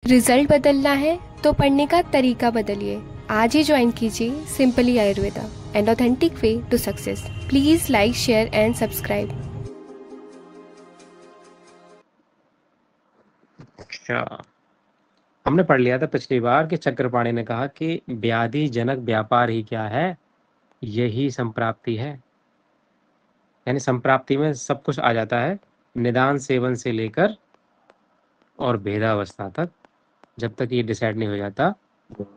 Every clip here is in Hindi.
रिजल्ट बदलना है तो पढ़ने का तरीका बदलिए। आज ही ज्वाइन कीजिए Simply Ayurveda, an authentic way to success. Please like, share and subscribe. अच्छा, हमने पढ़ लिया था पिछली बार कि चक्रपाणि ने कहा कि व्याधि जनक व्यापार ही क्या है, यही संप्राप्ति है। यानी संप्राप्ति में सब कुछ आ जाता है, निदान सेवन से लेकर और भेदावस्था तक, जब तक ये डिसाइड नहीं हो जाता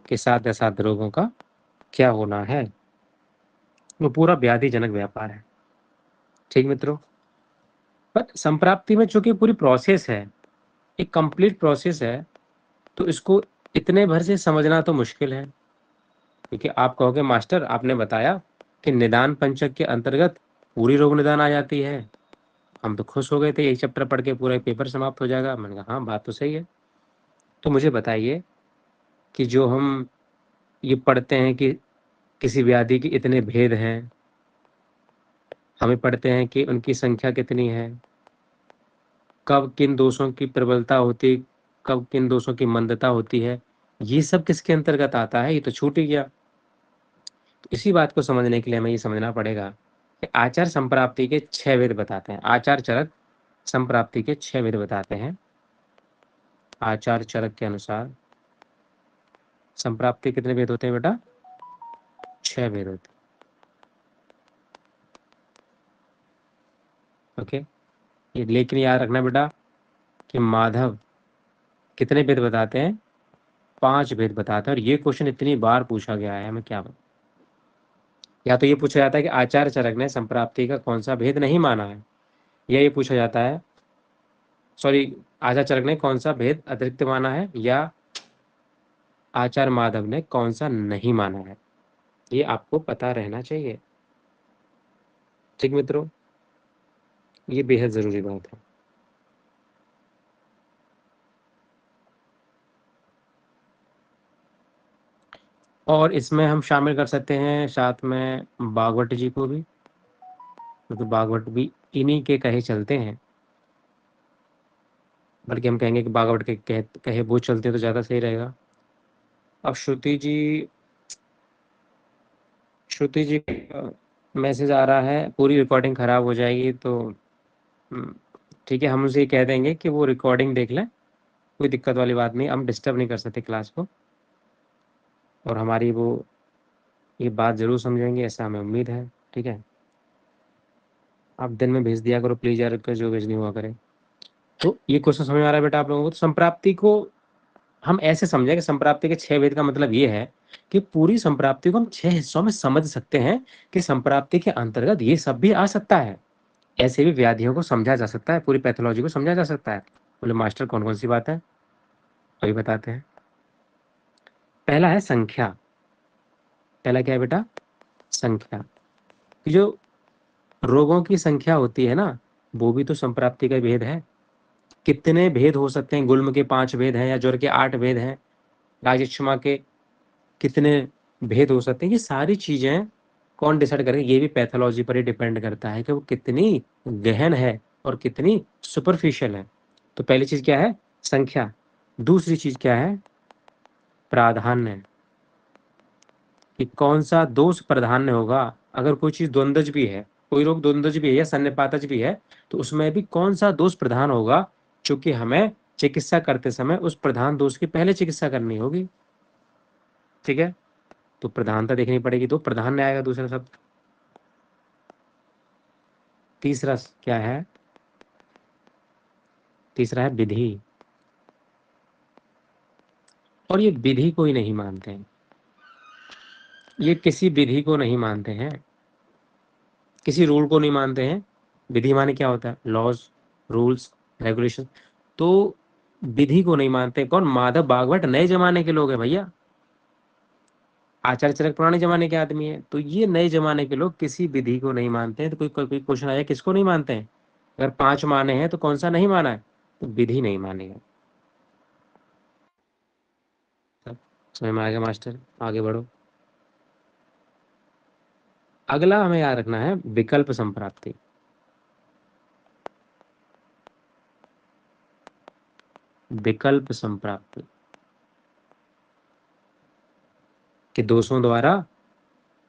कि साथ या साथ रोगों का क्या होना है, वो पूरा व्याधि जनक व्यापार है। ठीक मित्रों, पर संप्राप्ति में चूंकि पूरी प्रोसेस है, एक कंप्लीट प्रोसेस है, तो इसको इतने भर से समझना तो मुश्किल है। क्योंकि आप कहोगे मास्टर आपने बताया कि निदान पंचक के अंतर्गत पूरी रोग निदान आ जाती है, हम तो खुश हो गए थे, एक चैप्टर पढ़ के पूरा पेपर समाप्त हो जाएगा। मैंने कहा हाँ, बात तो सही है। तो मुझे बताइए कि जो हम ये पढ़ते हैं कि किसी व्याधि के इतने भेद हैं, हमें पढ़ते हैं कि उनकी संख्या कितनी है, कब किन दोषों की प्रबलता होती, कब किन दोषों की मंदता होती है, ये सब किसके अंतर्गत आता है, ये तो छूट ही गया। तो इसी बात को समझने के लिए हमें ये समझना पड़ेगा कि आचार संप्राप्ति के 6 भेद बताते हैं। आचार चरक संप्राप्ति के 6 भेद बताते हैं। आचार चरक के अनुसार संप्राप्ति कितने भेद होते हैं बेटा? 6 भेद होते हैं। ओके, ये लेकिन याद रखना बेटा कि माधव कितने भेद बताते हैं? 5 भेद बताते हैं। और ये क्वेश्चन इतनी बार पूछा गया है, हमें क्या बताऊं। या तो ये पूछा जाता है कि आचार्य चरक ने संप्राप्ति का कौन सा भेद नहीं माना है, या ये पूछा जाता है, सॉरी, आचार्य चरक ने कौन सा भेद अतिरिक्त माना है, या आचार्य माधव ने कौन सा नहीं माना है। ये आपको पता रहना चाहिए। ठीक मित्रों, ये बेहद जरूरी बात है। और इसमें हम शामिल कर सकते हैं साथ में भागवत जी को भी, क्योंकि भागवत भी इन्हीं के कहे चलते हैं। बल्कि हम कहेंगे कि भागवत के कहे वो चलते तो ज़्यादा सही रहेगा। अब श्रुति जी का मैसेज आ रहा है, पूरी रिकॉर्डिंग खराब हो जाएगी, तो ठीक है, हम उसे कह देंगे कि वो रिकॉर्डिंग देख लें, कोई दिक्कत वाली बात नहीं, हम डिस्टर्ब नहीं कर सकते क्लास को, और हमारी वो ये बात ज़रूर समझेंगे, ऐसा हमें उम्मीद है। ठीक है, आप दिन में भेज दिया करो प्लीज़ यार, जो भेजनी हुआ करे। तो ये क्वेश्चन समझ में आ रहा है बेटा आप लोगों को? तो संप्राप्ति को हम ऐसे समझें कि संप्राप्ति के 6 भेद का मतलब ये है कि पूरी संप्राप्ति को हम 6 हिस्सों में समझ सकते हैं कि संप्राप्ति के अंतर्गत ये सब भी आ सकता है, ऐसे भी व्याधियों को समझा जा सकता है, पूरी पैथोलॉजी को समझा जा सकता है। बोले मास्टर कौन कौन सी बात है, वही बताते हैं। पहला है संख्या। पहला क्या है बेटा? संख्या। जो रोगों की संख्या होती है ना, वो भी तो संप्राप्ति का भेद है। कितने भेद हो सकते हैं? गुल्म के 5 भेद हैं, या ज्वर के 8 भेद हैं, राजक्षमा के कितने भेद हो सकते हैं, ये सारी चीजें कौन डिसाइड करेगा? ये भी पैथोलॉजी पर ही डिपेंड करता है कि वो कितनी गहन है और कितनी सुपरफिशियल है। तो पहली चीज क्या है? संख्या। दूसरी चीज क्या है? प्राधान्य, कि कौन सा दोष प्राधान्य होगा। अगर कोई चीज द्वंद्वज भी है, कोई रोग द्वंद्वज भी है या सन्निपातज भी है, तो उसमें भी कौन सा दोष प्रधान होगा, चूंकि हमें चिकित्सा करते समय उस प्रधान दोष की पहले चिकित्सा करनी होगी। ठीक है, तो प्रधानता देखनी पड़ेगी, तो प्राधान्य आएगा दूसरा शब्द। तीसरा क्या है? तीसरा है विधि। और ये विधि को ही नहीं मानते हैं, ये किसी विधि को नहीं मानते हैं, किसी रूल को नहीं मानते हैं। विधि माने क्या होता है? Laws, rules, regulation. तो विधि को नहीं मानते कौन? माधव भागवत नए जमाने के लोग हैं भैया। आचार्य चरक पुराने जमाने के आदमी है। तो ये नए जमाने के लोग किसी विधि को नहीं मानते हैं। तो कोई क्वेश्चन आया किसको नहीं मानते हैं? अगर 5 माने हैं तो कौन सा नहीं माना है? तो विधि नहीं मानेगा। समझ में आ गया मास्टर? आगे बढ़ो। अगला हमें याद रखना है विकल्प संप्राप्ति। विकल्प संप्राप्ति कि दोषों द्वारा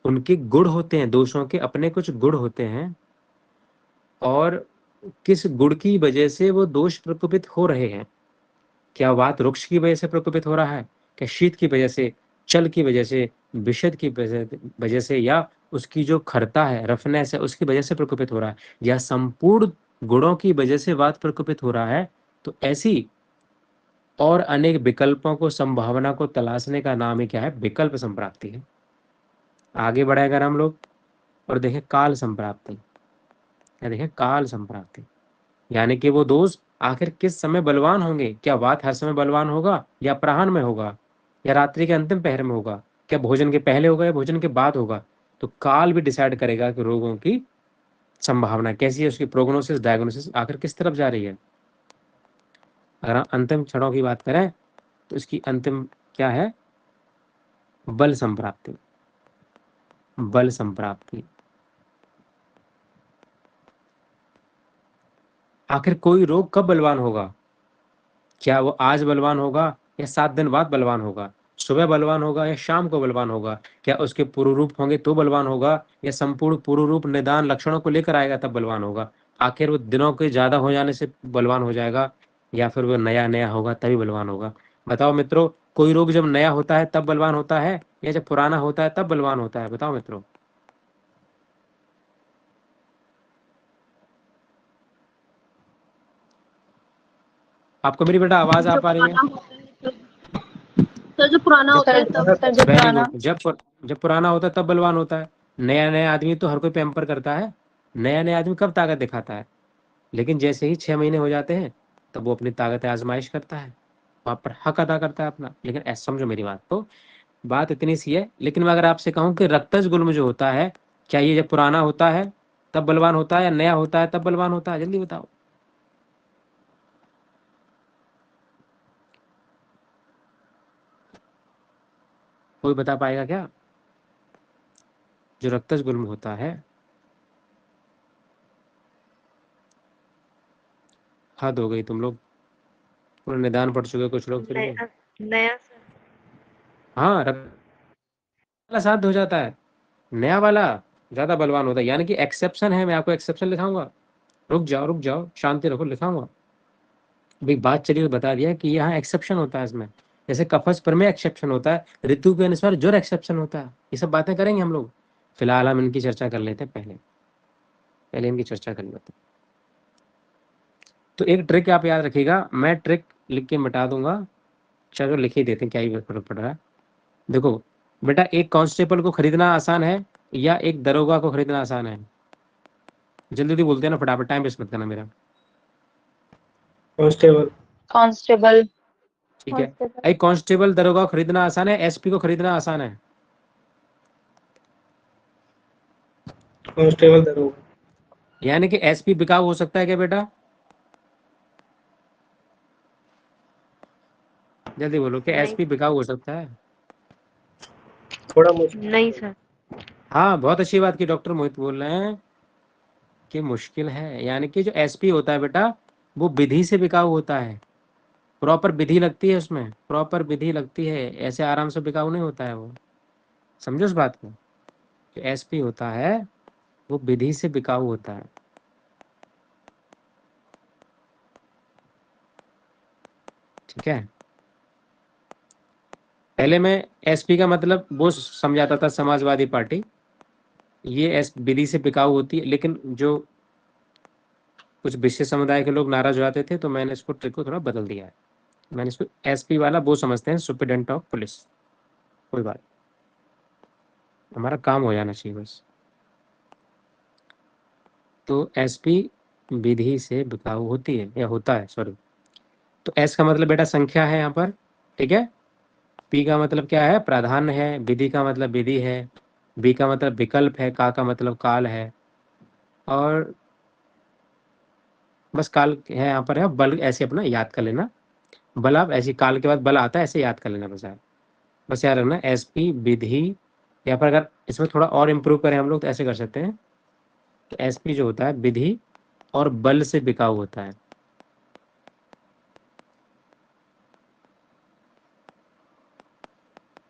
उनके गुण होते हैं, दोषों के अपने कुछ गुण होते हैं, और किस गुण की वजह से वो दोष प्रकोपित हो रहे हैं। क्या वात वृक्ष की वजह से प्रकोपित हो रहा है, क्या शीत की वजह से, चल की वजह से, विषद की वजह से, या उसकी जो खरता है, रफनेस है, उसकी वजह से प्रकोपित हो रहा है, या संपूर्ण गुणों की वजह से वात प्रकोपित हो रहा है। तो ऐसी और अनेक विकल्पों को, संभावना को तलाशने का नाम ही क्या है? विकल्प संप्राप्ति है। आगे बढ़े अगर हम लोग और देखें काल संप्राप्ति, या देखें काल संप्राप्ति, यानी कि वो दोष आखिर किस समय बलवान होंगे। क्या वात हर समय बलवान होगा, या अपराह्न में होगा, या रात्रि के अंतिम पहर में होगा, क्या भोजन के पहले होगा या भोजन के बाद होगा। तो काल भी डिसाइड करेगा कि रोगों की संभावना कैसी है, उसकी प्रोग्नोसिस, डायग्नोसिस आखिर किस तरफ जा रही है। अगर हम अंतिम क्षणों की बात करें तो इसकी अंतिम क्या है? बल संप्राप्ति। बल संप्राप्ति, आखिर कोई रोग कब बलवान होगा? क्या वो आज बलवान होगा या 7 दिन बाद बलवान होगा? सुबह बलवान होगा या शाम को बलवान होगा? क्या उसके पूर्व रूप होंगे तो बलवान होगा, या संपूर्ण पूर्व रूप निदान लक्षणों को लेकर आएगा तब बलवान होगा? आखिर वो दिनों के ज्यादा हो जाने से बलवान हो जाएगा, या फिर वो नया नया होगा तभी बलवान होगा? बताओ मित्रों, कोई रोग जब नया होता है तब बलवान होता है, या जब पुराना होता है तब बलवान होता है? बताओ मित्रों। आपको मेरी बेटा आवाज आ जो पा रही है? पुराना होता है सर, जो पुराना होता है तब सर जो वेरी पुराना। गुड। जब पुराना होता है तब बलवान होता है। नया नया आदमी तो हर कोई पैम्पर करता है, नया नया आदमी कब ताकत दिखाता है? लेकिन जैसे ही 6 महीने हो जाते हैं तब वो अपनी ताकत आजमाइश करता है, वहां पर हक अदा करता है अपना। लेकिन ऐसा समझो मेरी बात, तो बात इतनी सी है। लेकिन मैं अगर आपसे कहूँ कि रक्तज गुल्म जो होता है, क्या ये जब पुराना होता है तब बलवान होता है, या नया होता है तब बलवान होता है? जल्दी बताओ। कोई बता पाएगा क्या? जो रक्तज गुल्म होता है, हद हो गई, तुम लोग पूरा निदान पढ़ चुके हो कुछ लोग फिर भी। नया नया सर। हाँ, रक्त वाला शांत हो जाता है, नया वाला ज्यादा बलवान होता है। यानी कि एक्सेप्शन है, मैं आपको एक्सेप्शन लिखाऊंगा। रुक जाओ, शांति रखो, लिखाऊंगा। भाई बात चलिए, बता दिया कि यहाँ एक्सेप्शन होता है इसमें। जैसे कफस पर में एक्सेप्शन होता है, ऋतु के अनुसार ज्वर एक्सेप्शन होता है। ये सब बातें करेंगे हम लोग। फिलहाल हम इनकी चर्चा कर लेते हैं, पहले पहले इनकी चर्चा कर लेते हैं। तो एक ट्रिक आप याद रखिएगा, मैं ट्रिक लिख के मिटा दूंगा। चलो लिख ही देते हैं, क्या ही फर्क पड़ रहा है। देखो बेटा, एक कांस्टेबल को खरीदना आसान है या एक दरोगा को खरीदना आसान है? जल्दी जल्दी बोलते हैं ना, फटाफट, टाइम वेस्ट मत करना मेरा। कांस्टेबल। कांस्टेबल। ठीक है, एक कांस्टेबल दरोगा को खरीदना आसान है, एसपी को खरीदना आसान है? कांस्टेबल दरोगा। यानी कि एसपी बिकाऊ हो सकता है क्या बेटा? जल्दी बोलो, क्या नहीं। एसपी बिकाऊ हो सकता है? थोड़ा मुश्किल। नहीं सर। हाँ, बहुत अच्छी बात की डॉक्टर मोहित बोल रहे हैं कि मुश्किल है। यानी कि जो एसपी होता है बेटा, वो विधि से बिकाऊ होता है। प्रॉपर विधि लगती है उसमें, प्रॉपर विधि लगती है, ऐसे आराम से बिकाऊ नहीं होता है वो। समझो इस बात को। जो एसपी होता है वो विधि से बिकाऊ होता है। ठीक है, पहले मैं एसपी का मतलब वो समझाता था, समाजवादी पार्टी। ये एस विधि से बिकाऊ होती है, लेकिन जो कुछ विशेष समुदाय के लोग नाराज हो जाते थे तो मैंने इसको ट्रिक को थोड़ा बदल दिया है। मैंने इसको एसपी वाला वो समझते हैं, सुप्रिटेंडेंट ऑफ पुलिस। कोई बात, हमारा काम हो जाना चाहिए बस। तो एसपी विधि से बिकाऊ होती है, या होता है, सॉरी। तो एस का मतलब बेटा संख्या है यहाँ पर, ठीक है। पी का मतलब क्या है? प्राधान्य है। विधि का मतलब विधि है। बी का मतलब विकल्प है। का मतलब काल है। और बस काल है यहाँ पर है। बल ऐसे अपना याद कर लेना। बल आप ऐसे, काल के बाद बल आता है, ऐसे याद कर लेना बस। बस याद रखना एसपी विधि। यहाँ पर अगर इसमें थोड़ा और इम्प्रूव करें हम लोग तो ऐसे कर सकते हैं। तो एसपी जो होता है विधि और बल से बिकाऊ होता है।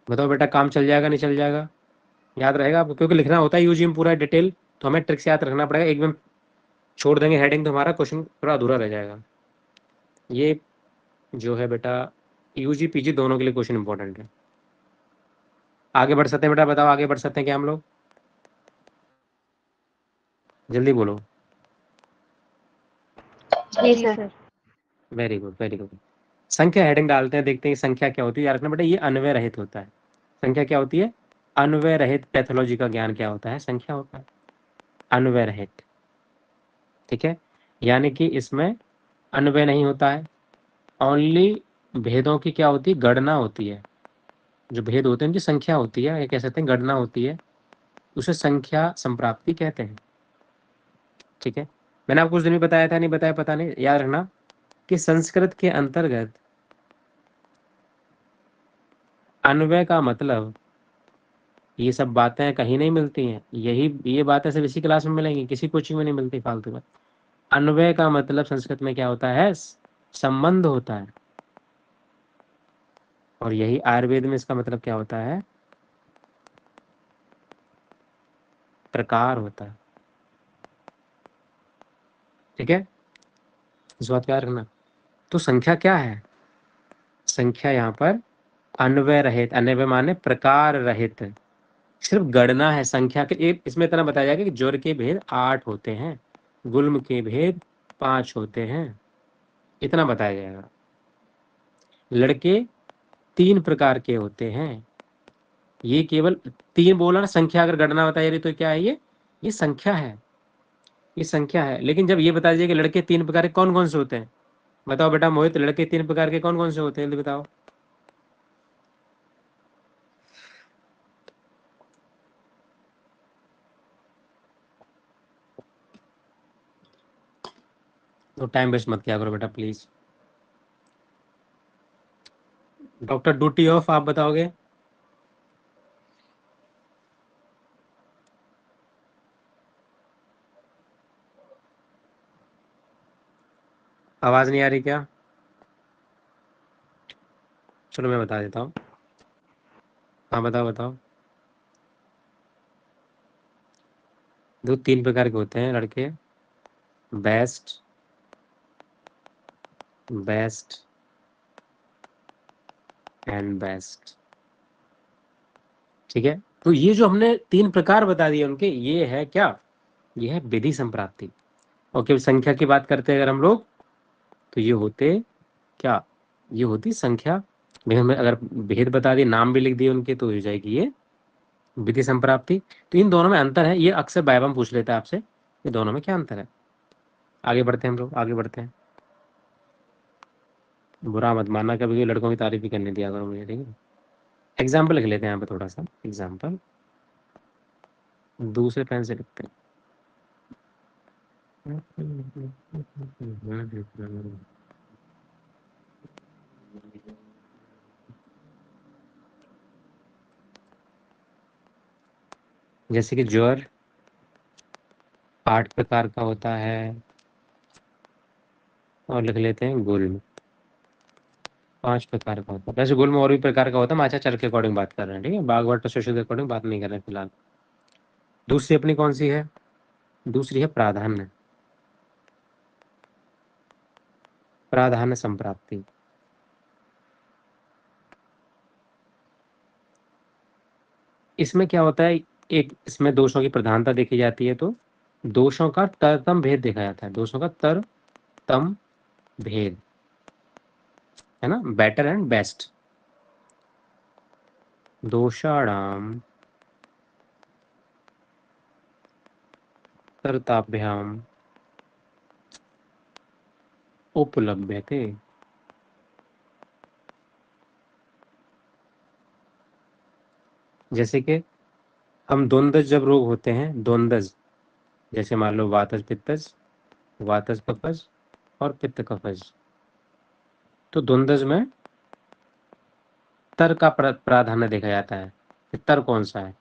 बताओ बेटा, काम चल जाएगा नहीं चल जाएगा? याद रहेगा आपको, क्योंकि लिखना होता है यूजी में पूरा डिटेल, तो हमें ट्रिक से याद रखना पड़ेगा। एक में छोड़ देंगे हेडिंग तो हमारा क्वेश्चन पूरा अधूरा रह जाएगा। ये जो है बेटा यूजी पीजी दोनों के लिए क्वेश्चन इंपॉर्टेंट है। आगे बढ़ सकते हैं बेटा, बताओ आगे बढ़ सकते हैं क्या हम लोग? जल्दी बोलो। जी sir. Very good very good. संख्या हेडिंग डालते हैं, देखते हैं संख्या क्या होती है। याद रखना बेटा, ये अन्वय रहित होता है। संख्या क्या होती है? अन्वय रहित। पैथोलॉजी का ज्ञान क्या होता है? संख्या होता है अन्वय रहित। ठीक है, यानी कि इसमें अन्वय नहीं होता है, ओनली भेदों की क्या होती है? गणना होती है। जो भेद होते हैं उनकी संख्या होती है, या कह सकते हैं गणना होती है, उसे संख्या संप्राप्ति कहते हैं। ठीक है, मैंने आपको कुछ दिन में बताया था, नहीं बताया पता नहीं, याद रखना कि संस्कृत के अंतर्गत अन्वय का मतलब, ये सब बातें कहीं नहीं मिलती हैं, ये बातें सिर्फ इसी क्लास में मिलेंगी, किसी कोचिंग में नहीं मिलती फालतू में। अन्वय का मतलब संस्कृत में क्या होता है? संबंध होता है। और यही आयुर्वेद में इसका मतलब क्या होता है? प्रकार होता है। ठीक है, इस बात का याद रखना। तो संख्या क्या है? संख्या यहाँ पर अन्वय रहित, अन्वय माने प्रकार रहित, सिर्फ गणना है संख्या के। एक इसमें इतना बताया जाएगा कि जोड़ के भेद 8 होते हैं, गुल्म के भेद 5 होते हैं, इतना बताया जाएगा। लड़के 3 प्रकार के होते हैं, ये केवल 3 बोला ना। संख्या अगर गणना बताई जा रही तो क्या है? ये संख्या है, ये संख्या है। लेकिन जब ये बताया जाए कि लड़के 3 प्रकार के कौन कौन से होते हैं, बताओ बेटा मोहित, लड़के 3 प्रकार के कौन कौन से होते हैं, जल्दी बताओ। तो टाइम वेस्ट मत किया करो बेटा प्लीज। डॉक्टर ड्यूटी ऑफ, आप बताओगे? आवाज नहीं आ रही क्या? चलो मैं बता देता हूँ। हाँ बताओ बताओ। दो 3 प्रकार के होते हैं लड़के, बेस्ट, बेस्ट एंड बेस्ट। ठीक है, तो ये जो हमने 3 प्रकार बता दिए उनके, ये है क्या? ये है विधि संप्राप्ति। ओके, संख्या की बात करते हैं अगर हम लोग, तो ये होते क्या? ये होती संख्या। भाई हमें अगर भेद बता दिए, नाम भी लिख दिए उनके, तो हो जाएगी ये विधि संप्राप्ति। तो इन दोनों में अंतर है, ये अक्सर बायबम पूछ लेता है आपसे, ये दोनों में क्या अंतर है। आगे बढ़ते हैं हम लोग, आगे बढ़ते हैं। बुरा मत मानना, कभी भी लड़कों की तारीफ भी करने दिया करो मुझे, ठीक है। एग्जाम्पल लिख लेते हैं यहाँ पे, थोड़ा सा एग्जाम्पल दूसरे पेन से लिखते हैं। जैसे कि ज्वर 8 प्रकार का होता है, और लिख लेते हैं गुल्म 5 प्रकार का होता है। वैसे गुल्म और भी प्रकार का होता है, हम अच्छा चल के अकॉर्डिंग बात कर रहे हैं, ठीक है, बागवट के अकॉर्डिंग बात नहीं कर रहे हैं फिलहाल। दूसरी अपनी कौन सी है? दूसरी है प्राधान्य, प्राधान्य संप्राप्ति। इसमें क्या होता है? एक इसमें दोषों की प्रधानता देखी जाती है, तो दोषों का तरतम भेद देखा जाता है, दोषों का तरतम भेद, है ना, बेटर एंड बेस्ट। दोषाणाम तरताभ्याम उपलभ्यते। जैसे कि हम द्वंद्वज जब रोग होते हैं, द्वंद्वज, जैसे मान लो वातज पित्तज, वातज कफज और पित्त कफज, तो द्वंद्वज में तर का प्राधान्य देखा जाता है कि तर कौन सा है,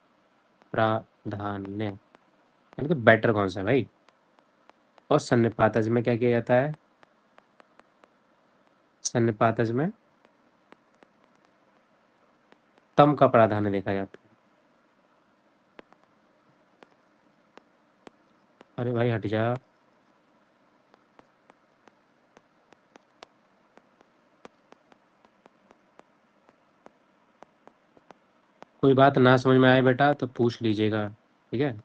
प्राधान्य, यानी कि बेटर कौन सा है भाई। और सन्निपातज में क्या किया जाता है? सन्निपातज में तम का प्राधान्य देखा जाता है। अरे भाई हट जा। कोई बात ना समझ में आए बेटा तो पूछ लीजिएगा, ठीक है।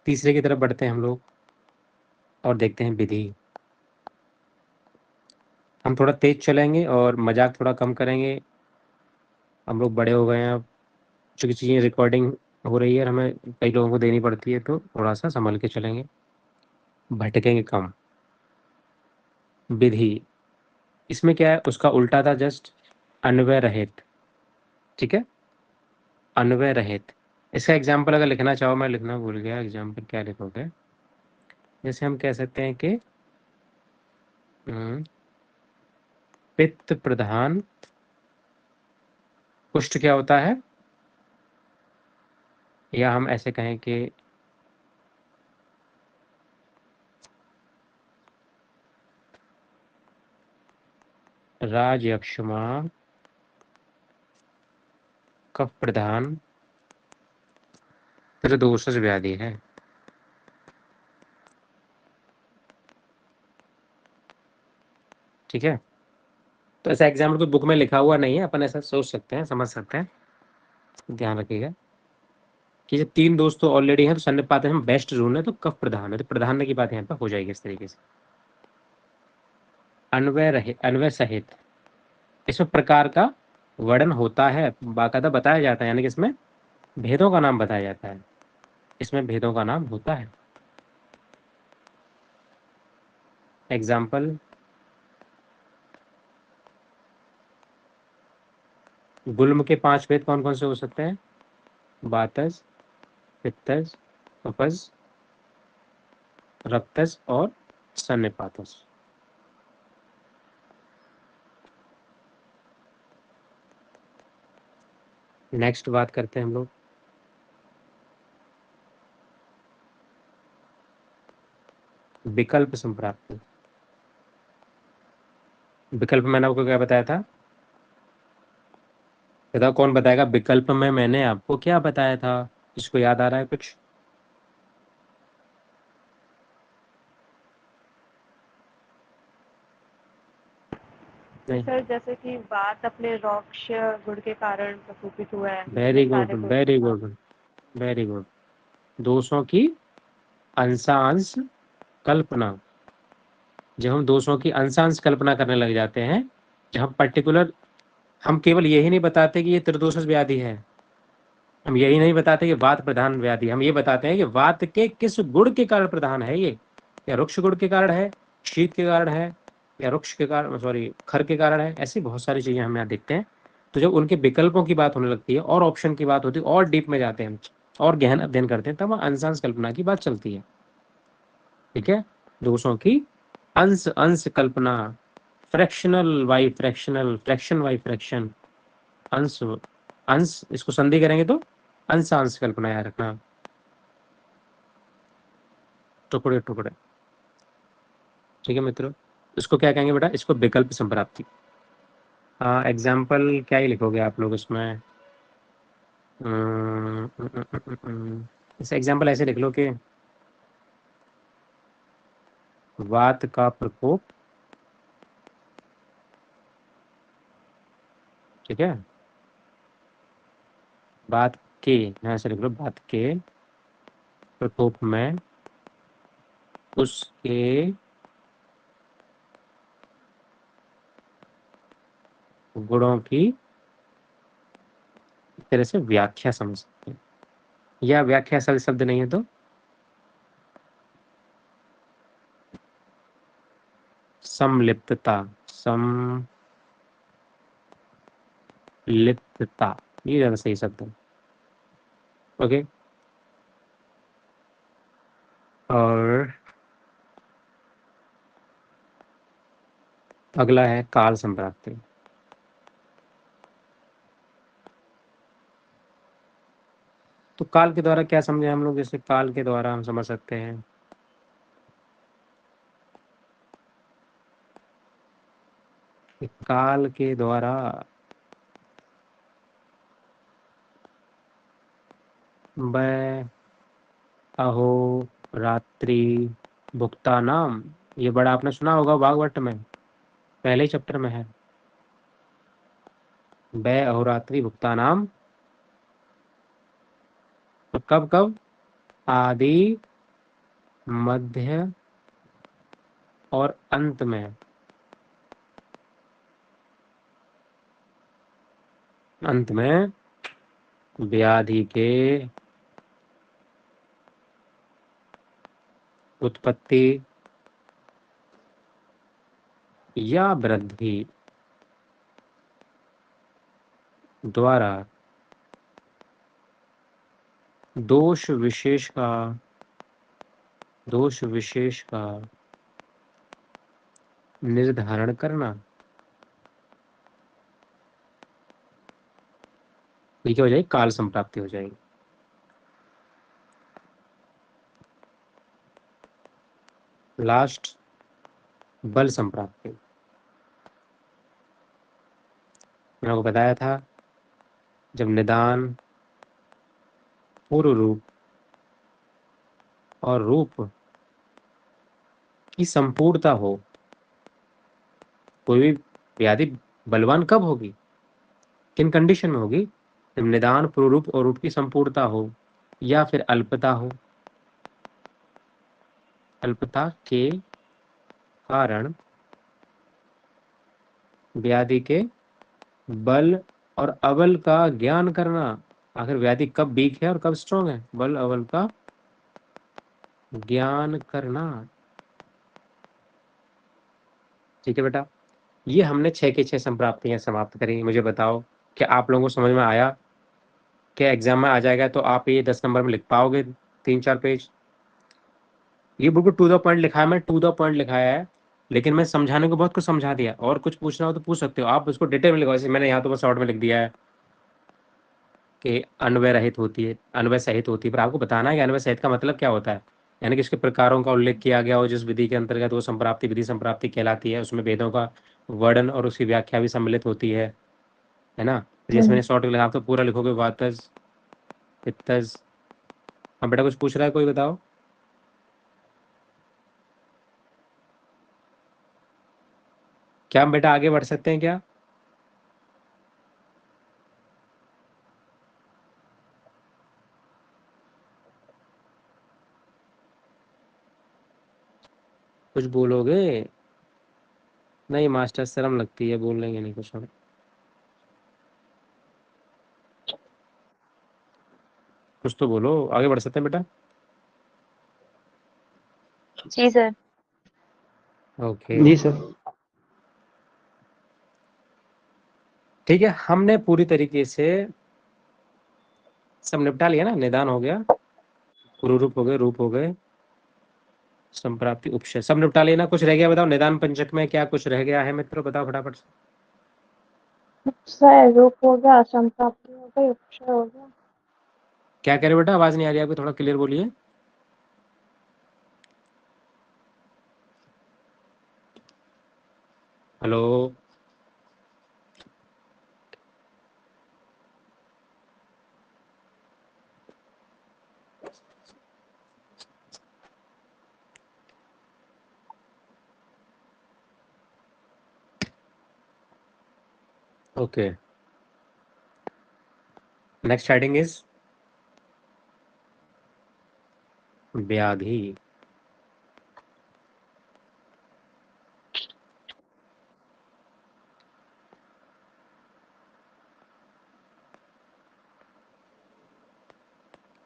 तीसरे की तरफ बढ़ते हैं हम लोग और देखते हैं विधि। हम थोड़ा तेज चलेंगे और मजाक थोड़ा कम करेंगे। हम लोग बड़े हो गए हैं अब, चूंकि चीज़ें रिकॉर्डिंग हो रही है और हमें कई लोगों को देनी पड़ती है, तो थोड़ा सा संभल के चलेंगे, भटकेंगे कम। विधि, इसमें क्या है, उसका उल्टा था जस्ट, अन्वय रहित, ठीक है, अन्वय रहित। इसका एग्जाम्पल अगर लिखना चाहो, मैं लिखना भूल गया, एग्जाम्पल क्या लिखोगे। जैसे हम कह सकते हैं कि पित्त प्रधान कुष्ठ क्या होता है, या हम ऐसे कहें कि राजयक्षमा कफ प्रधान त्रिदोषज व्याधि है। ठीक है, तो ऐसा एग्जाम्पल कोई बुक में लिखा हुआ नहीं है, अपन ऐसा सोच सकते हैं, समझ सकते हैं। ध्यान रखिएगा कि जब तीन दोस्त तो ऑलरेडी हैं, तो सन्निपात हम बेस्ट जोन है, तो कफ प्रधान है, तो प्रधान की बात यहाँ पर हो जाएगी इस तरीके से। अन्वय रहित, अन्वय सहित, इसमें प्रकार का वर्णन होता है, बाकायदा बताया जाता है, यानी कि इसमें भेदों का नाम बताया जाता है, इसमें भेदों का नाम होता है। एग्जाम्पल, गुल्म के 5 भेद कौन कौन से हो सकते हैं, वातज, पित्तज, कफज, रक्तज और सन्निपातज। नेक्स्ट बात करते हैं हम लोग विकल्प संप्राप्ति। विकल्प मैंने आपको क्या बताया था, बताओ कौन बताएगा, विकल्प में मैंने आपको क्या बताया था, इसको याद आ रहा है कुछ। नहीं, सर जैसे कि बात अपने रोक्ष गुण के कारण प्रकोपित हुआ है, वेरी गुड, सारे गुण। Very good, very good. दोषों की अंशांश कल्पना, जब हम दोषों की अंशांश कल्पना करने लग जाते हैं, जब हम पर्टिकुलर, हम केवल यही नहीं बताते कि ये त्रिदोष व्याधि है, हम यही नहीं बताते कि वात प्रधान व्याधि, हम ये बताते हैं कि वात के किस गुण के कारण प्रधान है ये, या रुक्ष गुण के कारण है, शीत के कारण है, या रुक्ष के कारण, सॉरी खर के कारण है, ऐसी बहुत सारी चीजें हम यहाँ देखते हैं। तो जब उनके विकल्पों की बात होने लगती है और ऑप्शन की बात होती है और डीप में जाते हैं हम और गहन अध्ययन करते हैं, तब अंशांश कल्पना की बात चलती है। ठीक है, दोषों की अंश अंश कल्पना, fractional by fractional, fraction by fraction, अंश अंश, इसको संधि करेंगे तो अंश अंश कल्पना याद रखना, टुकड़े टुकड़े। ठीक है मित्रों, इसको क्या कहेंगे बेटा, इसको विकल्प संप्राप्ति। हाँ, एग्जाम्पल क्या ही लिखोगे आप लोग इसमें, इस एग्जाम्पल ऐसे लिख लो कि वात का प्रकोप, ठीक है, बात के, यहाँ से लिख लो, बात के प्रकोप में उसके गुणों की तरह से व्याख्या समझ सकते हैं, या व्याख्या सरल शब्द नहीं है तो समलिप्तता, समलिप्तता, ये ज्यादा सही शब्द है। ओके, और अगला है काल संप्राप्ति। तो काल के द्वारा क्या समझे हम लोग, जैसे काल के द्वारा हम समझ सकते हैं काल के द्वारा बै अहो रात्रि भुक्ता नाम, ये बड़ा आपने सुना होगा भागवत में, पहले चैप्टर में है। बै अहोरात्रि भुक्ता नाम, तो कब कब, आदि मध्य और अंत में, अंत में व्याधि के उत्पत्ति या वृद्धि द्वारा दोष विशेष का निर्धारण करना, ये क्या हो जाएगी, काल संप्राप्ति हो जाएगी। लास्ट बल संप्राप्ति, मैंने आपको बताया था जब निदान, पूर्व रूप और रूप की संपूर्णता हो, कोई भी व्याधि बलवान कब होगी, किन कंडीशन में होगी, जब निदान, पूर्व रूप और रूप की संपूर्णता हो, या फिर अल्पता हो। अल्पता के कारण व्याधि के बल और अबल का ज्ञान करना, आखिर व्याधि कब वीक है और कब स्ट्रॉन्ग है, बल अबल का ज्ञान करना। ठीक है बेटा, ये हमने 6 की 6 संप्राप्तियां समाप्त करी। मुझे बताओ कि आप लोगों को समझ में आया? क्या एग्जाम में आ जाएगा तो आप ये 10 नंबर में लिख पाओगे 3-4 पेज? ये बिल्कुल टू द पॉइंट लिखा है, मैं टू द पॉइंट लिखाया है, लेकिन मैं समझाने को बहुत कुछ समझा दिया। और कुछ पूछना हो तो पूछ सकते हो आप, उसको डिटेल में लिखो। जैसे मैंने यहाँ तो बस शॉर्ट में लिख दिया है कि अन्वय रहित होती है, अन्वय सहित होती है, पर आपको बताना है कि अन्वय सहित का मतलब क्या होता है, यानी कि इसके प्रकारों का उल्लेख किया गया हो जिस विधि के अंतर्गत वो संप्राप्ति विधि संप्राप्ति कहलाती है, उसमें वेदों का वर्णन और उसकी व्याख्या भी सम्मिलित होती है ना। जैसे मैंने शॉर्ट लिखा, आप तो पूरा लिखोगे, वातज पित्तज। हाँ बेटा, कुछ पूछ रहा है कोई, बताओ। क्या हम बेटा आगे बढ़ सकते हैं क्या? कुछ बोलोगे? नहीं मास्टर, शर्म लगती है, बोल लेंगे नहीं कुछ हम। कुछ तो बोलो, आगे बढ़ सकते हैं बेटा। जी सर। ओके जी सर। ठीक है, हमने पूरी तरीके से सब निपटा लिया ना। निदान हो गया, रूप हो गए, रूप हो गए, संप्राप्ति उपशय, सब निपटा लिया ना। कुछ रह गया बताओ, निदान पंचक में क्या कुछ रह गया है मित्रों, बताओ फटाफट से। सर रूप हो गया, संप्राप्ति हो गई, उपशय हो गया। क्या कह रहे हो बेटा, आवाज नहीं आ रही आपको, थोड़ा क्लियर बोलिए। Hello, okay, next heading is व्याधि।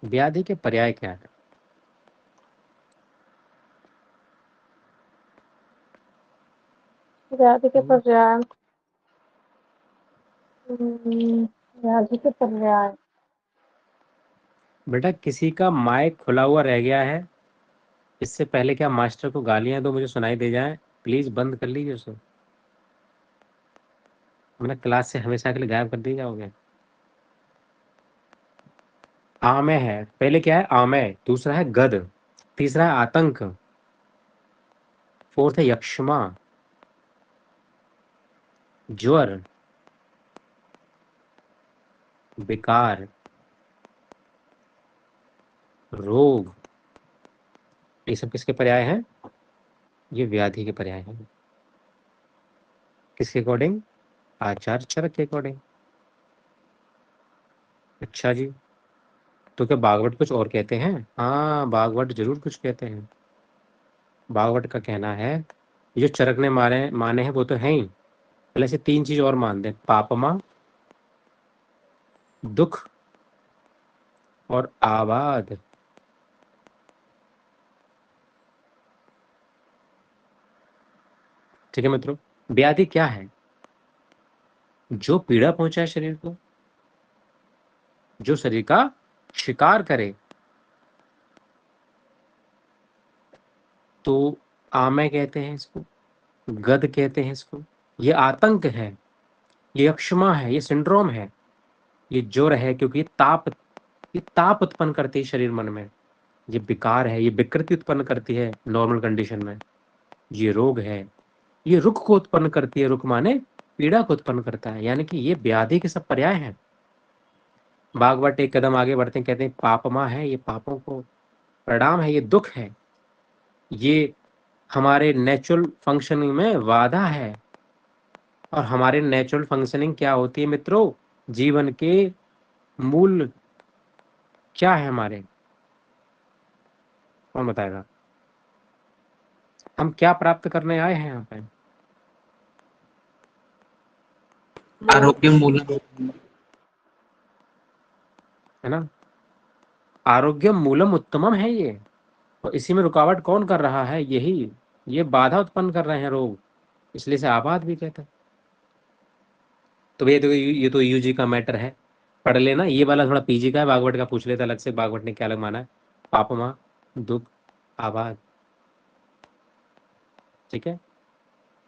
व्याधि के पर्याय क्या है? व्याधि के पर्याय, व्याधि के पर्याय। बेटा किसी का माइक खुला हुआ रह गया है, इससे पहले क्या मास्टर को गालियां दो मुझे सुनाई दे जाए, प्लीज बंद कर लीजिए उसे, वरना क्लास से हमेशा के लिए गायब कर दी जाओगे। आमय है, पहले क्या है, आमय, दूसरा है गद, तीसरा है आतंक, फोर्थ है यक्षमा, ज्वर, विकार, रोग, ये सब किसके पर्याय हैं? ये व्याधि के पर्याय हैं। किसके अकॉर्डिंग? आचार्य चरक के अकॉर्डिंग। अच्छा जी, तो क्या भागवत कुछ और कहते हैं? हाँ, भागवत जरूर कुछ कहते हैं। भागवत का कहना है जो चरक ने माने हैं वो तो है ही, पहले से 3 चीज और मान दे, पापमा, दुख और आबाद। ठीक है मित्रों, व्याधि क्या है? जो पीड़ा पहुंचाए शरीर को, जो शरीर का शिकार करे। तो आमय कहते हैं इसको, गद कहते हैं इसको। ये आतंक है, ये अक्षमा है, ये सिंड्रोम है, ये ज्वर है, क्योंकि ये ताप उत्पन्न करती है शरीर मन में। ये विकार है, ये विकृति उत्पन्न करती है नॉर्मल कंडीशन में। ये रोग है, ये रुख को उत्पन्न करती है, रुख माने पीड़ा को उत्पन्न करता है। यानी कि ये व्याधि के सब पर्याय हैं। भागवत एक कदम आगे बढ़ते हैं, कहते हैं पापमा है, ये पापों को प्रणाम है, ये दुख है, ये हमारे नेचुरल फंक्शनिंग में बाधा है। और हमारे नेचुरल फंक्शनिंग क्या होती है मित्रों? जीवन के मूल क्या है हमारे? कौन बताएगा? हम क्या प्राप्त करने आए हैं यहाँ पे? आरोग्य मूलम, है ना? आरोग्य मूलम उत्तमम है ये। और इसी में रुकावट कौन कर रहा है? यही, ये बाधा उत्पन्न कर रहे हैं रोग, इसलिए से आबाद भी कहते हैं। तो भैया देखो, ये तो यूजी का मैटर है, पढ़ लेना। ये वाला थोड़ा पीजी का है, भागवत का पूछ लेता अलग से, भागवत ने क्या अलग माना है। पापमा, दुख, आबाद। ठीक है,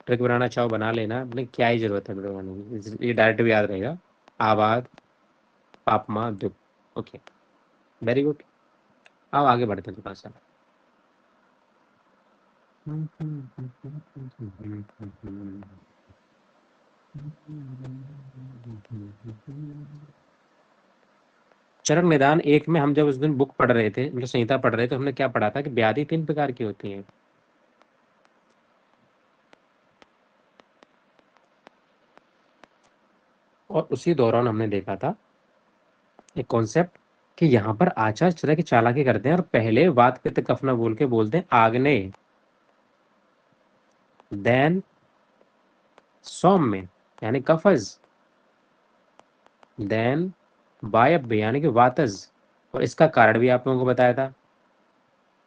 ट्रिक बनाना चाहो बना लेना, अपने क्या ही जरूरत है बनाने की, ये डायरेक्ट भी याद रहेगा। आबाद, पापमा, दुख। Okay, very good. अब आगे बढ़ते हैं थोड़ा सा। चरक निदान 1 में हम जब उस दिन बुक पढ़ रहे थे, मतलब संहिता पढ़ रहे थे, तो हमने क्या पढ़ा था कि व्याधि 3 प्रकार की होती हैं। और उसी दौरान हमने देखा था एक कॉन्सेप्ट कि यहाँ पर आचार्य चरक की चालाकी करते हैं और पहले वात पित्त कफ न बोल के बोलते हैं आग्नेय, देन सौम्य यानी कफज, देन वायव्य यानी कि वातज। और इसका कारण भी आप लोगों को बताया था।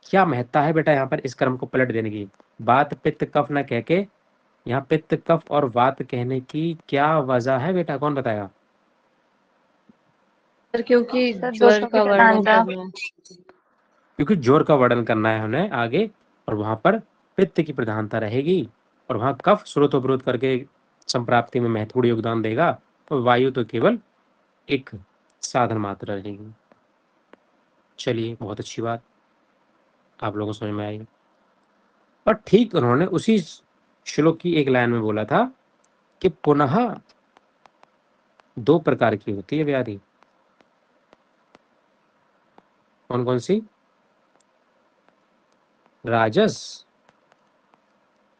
क्या महत्ता है बेटा यहाँ पर इस क्रम को पलट देने की? वात पित्त कफ न कह के यहाँ पित्त कफ और वात कहने की क्या वजह है बेटा? कौन बताएगा? सर क्योंकि सर, ज्वर दोषों का की वर्णन प्रधानता। करना है। क्योंकि जोर का वर्णन करना है उन्हें आगे, और वहां पर पित्त की प्रधानता रहेगी, और वहां कफ स्रोत अवरोध करके संप्राप्ति में महत्वपूर्ण योगदान देगा, और वायु तो केवल एक साधन मात्र रहेगी। चलिए, बहुत अच्छी बात, आप लोगों को समझ में आई। और ठीक उन्होंने उसी श्लोक की एक लाइन में बोला था कि पुनः 2 प्रकार की होती है व्याधि। कौन कौन सी? राजस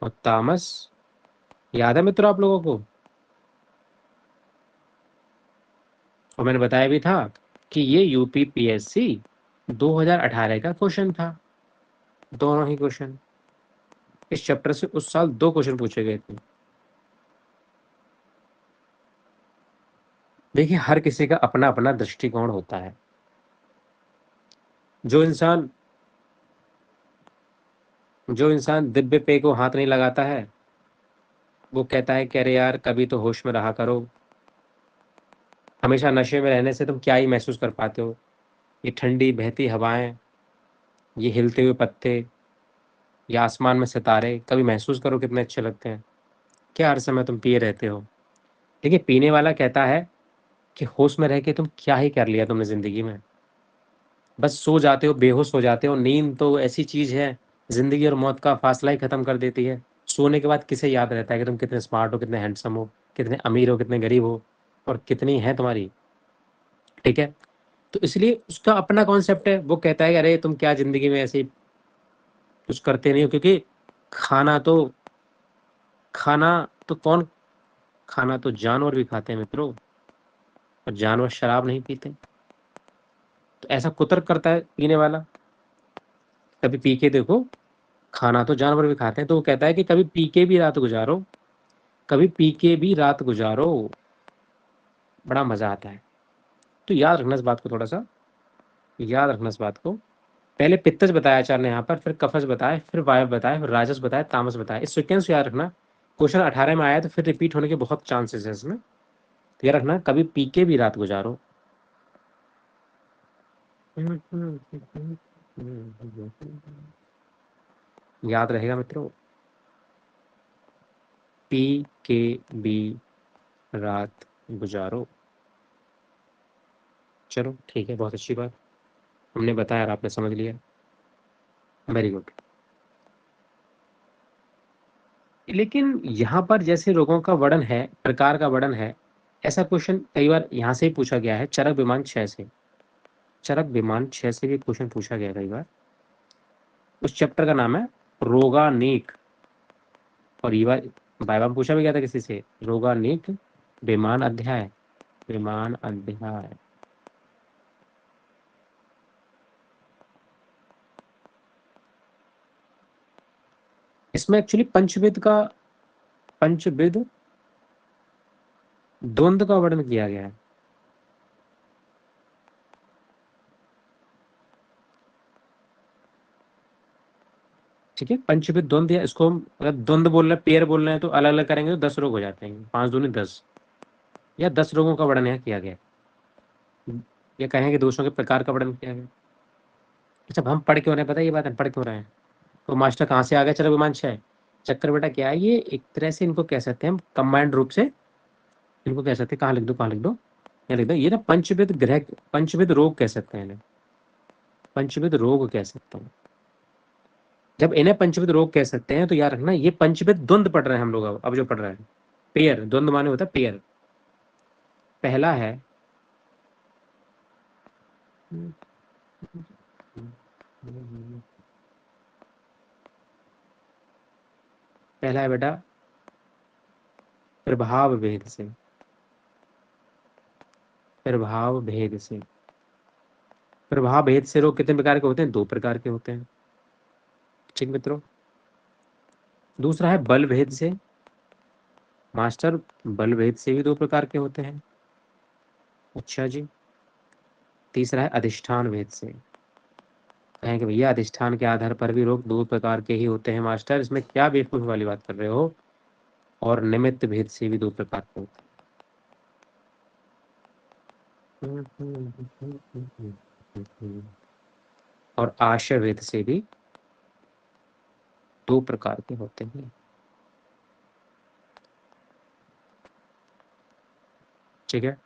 और तामस। याद है मित्रों आप लोगों को? और मैंने बताया भी था कि ये यूपी पीएससी 2018 का क्वेश्चन था। दोनों ही क्वेश्चन इस चैप्टर से उस साल 2 क्वेश्चन पूछे गए थे। देखिए, हर किसी का अपना अपना दृष्टिकोण होता है। जो इंसान दिव्य पेय को हाथ नहीं लगाता है, वो कहता है कि अरे यार, कभी तो होश में रहा करो, हमेशा नशे में रहने से तुम क्या ही महसूस कर पाते हो? ये ठंडी बहती हवाएं, ये हिलते हुए पत्ते, या आसमान में सितारे, कभी महसूस करो कितने अच्छे लगते हैं। क्या हर समय तुम पिए रहते हो? देखिए, पीने वाला कहता है कि होश में रह के तुम क्या ही कर लिया तुमने जिंदगी में, बस सो जाते हो, बेहोश हो जाते हो। नींद तो ऐसी चीज है, जिंदगी और मौत का फासला ही खत्म कर देती है। सोने के बाद किसे याद रहता है कि तुम कितने स्मार्ट हो, कितने हैंडसम हो, कितने अमीर हो, कितने गरीब हो, और कितनी है तुम्हारी, ठीक है। तो इसलिए उसका अपना कॉन्सेप्ट है। वो कहता है कि अरे तुम क्या ज़िंदगी में ऐसे कुछ करते नहीं हो, क्योंकि खाना तो खाना तो कौन खाना तो जानवर भी खाते हैं मित्रों, और जानवर शराब नहीं पीते। तो ऐसा कुतर्क करता है पीने वाला, कभी पी के देखो, खाना तो जानवर भी खाते हैं। तो वो कहता है कि कभी पी के भी रात गुजारो, कभी पी के भी रात गुजारो, बड़ा मजा आता है। तो याद रखना इस बात को, थोड़ा सा याद रखना इस बात को। पहले पित्तज बताया आचार्य ने यहाँ पर, फिर कफज बताया, फिर वायव बताया, फिर राजस बताया, तामस बताया। इस सीक्वेंस याद रखना। क्वेश्चन 18 में आया तो फिर रिपीट होने के बहुत चांसेस है इसमें। तो याद रखना, कभी पी के भी रात गुजारो। याद रहेगा मित्रों, पी के भी रात गुजारो। चलो ठीक है, बहुत अच्छी बात हमने बताया और आपने समझ लिया, वेरी गुड। लेकिन यहाँ पर जैसे रोगों का वर्णन है, प्रकार का वर्णन है, ऐसा क्वेश्चन कई बार यहाँ से ही पूछा गया है। चरक विमान 6 से, चरक विमान 6 से भी क्वेश्चन पूछा गया कई बार। उस चैप्टर का नाम है रोगानेक, और ये बार बार बार पूछा भी गया था किसी से, रोगानेक विमान अध्याय, विमान अध्याय। इसमें एक्चुअली पंचविध द्वंद्व का वर्णन किया गया है। ठीक है, पंचविध द्वंद्व, या इसको हम अगर द्वंद्व बोल रहे हैं, पेयर बोल रहे हैं, तो अलग अलग करेंगे तो 10 रोग हो जाते हैं, 5 दूनी 10, या 10 रोगों का वर्णन यहाँ किया गया, या कहें कि दोषों के प्रकार का वर्णन किया गया। अच्छा, हम पढ़ क्यों रहे हैं, पता है ये बात, हम पढ़ क्यों रहे हैं? तो मास्टर कहाँ से आ गया चलो विमान 6? चक्कर बेटा क्या है, ये एक तरह से इनको कह सकते हैं हम कंबाइंड रूप से, इनको कह सकते हैं, कहाँ लिख दो, कहाँ लिख दो, यहाँ लिख दो, ये ना पंचविध ग्रह, पंचविध रोग कह सकते हैं इन्हें, पंचविध रोग कह सकते हैं। जब इन्हें पंचविध रोग कह सकते हैं तो याद रखना, ये पंचविध द्वंद्व पढ़ रहे हैं हम लोग, अब जो पढ़ रहे हैं पेयर, द्वंद्व माने होता है पेयर। पहला है पहला है बेटा प्रभाव भेद से, प्रभाव भेद से। प्रभाव भेद से रोग कितने प्रकार के होते हैं? 2 प्रकार के होते हैं, ठीक मित्रों। दूसरा है बल भेद से, मास्टर बल भेद से भी 2 प्रकार के होते हैं, अच्छा जी। तीसरा है अधिष्ठान भेद से, कहें कि भैया अधिष्ठान के आधार पर भी रोग 2 प्रकार के ही होते हैं मास्टर, इसमें क्या बेवकूफ़ी वाली बात कर रहे हो। और निमित्त भेद से भी 2 प्रकार के होते हैं, और आशय भेद से भी 2 प्रकार के होते हैं, ठीक है।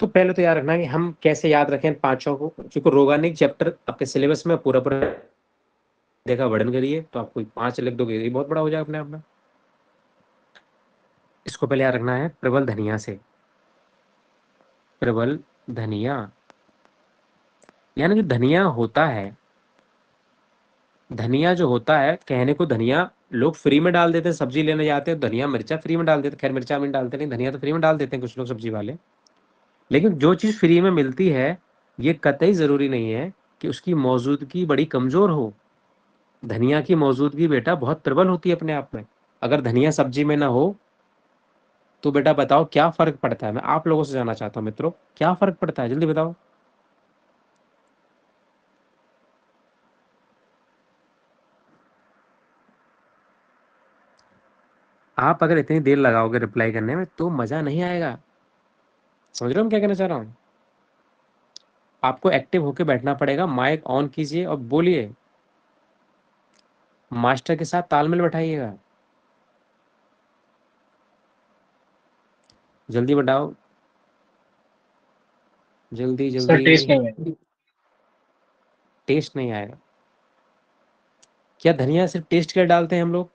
तो पहले तो याद रखना कि हम कैसे याद रखें इन 5 को, क्योंकि रोगानिक चैप्टर आपके सिलेबस में पूरा पूरा देखा, वर्णन करिए, तो आपको 5 लिख दोगे, ये बहुत बड़ा हो जाएगा अपने आप में। इसको पहले याद रखना है प्रबल धनिया से, प्रबल धनिया, यानी कि धनिया होता है, धनिया जो होता है, कहने को धनिया लोग फ्री में डाल देते हैं, सब्जी लेने जाते हैं धनिया मिर्चा फ्री में डाल देते हैं, खैर मिर्चा में डालते नहीं, धनिया तो फ्री में डाल देते हैं कुछ लोग सब्जी वाले। लेकिन जो चीज़ फ्री में मिलती है, ये कतई ज़रूरी नहीं है कि उसकी मौजूदगी बड़ी कमज़ोर हो। धनिया की मौजूदगी बेटा बहुत प्रबल होती है अपने आप में। अगर धनिया सब्जी में ना हो तो बेटा बताओ क्या फ़र्क पड़ता है? मैं आप लोगों से जानना चाहता हूँ मित्रों, क्या फ़र्क पड़ता है, जल्दी बताओ। आप अगर इतनी देर लगाओगे रिप्लाई करने में तो मज़ा नहीं आएगा। समझ रहे हो हम क्या कहना चाह रहा हूँ? आपको एक्टिव होकर बैठना पड़ेगा, माइक ऑन कीजिए और बोलिए, मास्टर के साथ तालमेल बैठाइएगा। जल्दी बताओ, जल्दी सर टेस्ट नहीं जल्दी। है। टेस्ट नहीं आएगा, क्या धनिया सिर्फ टेस्ट के लिए डालते हैं हम लोग?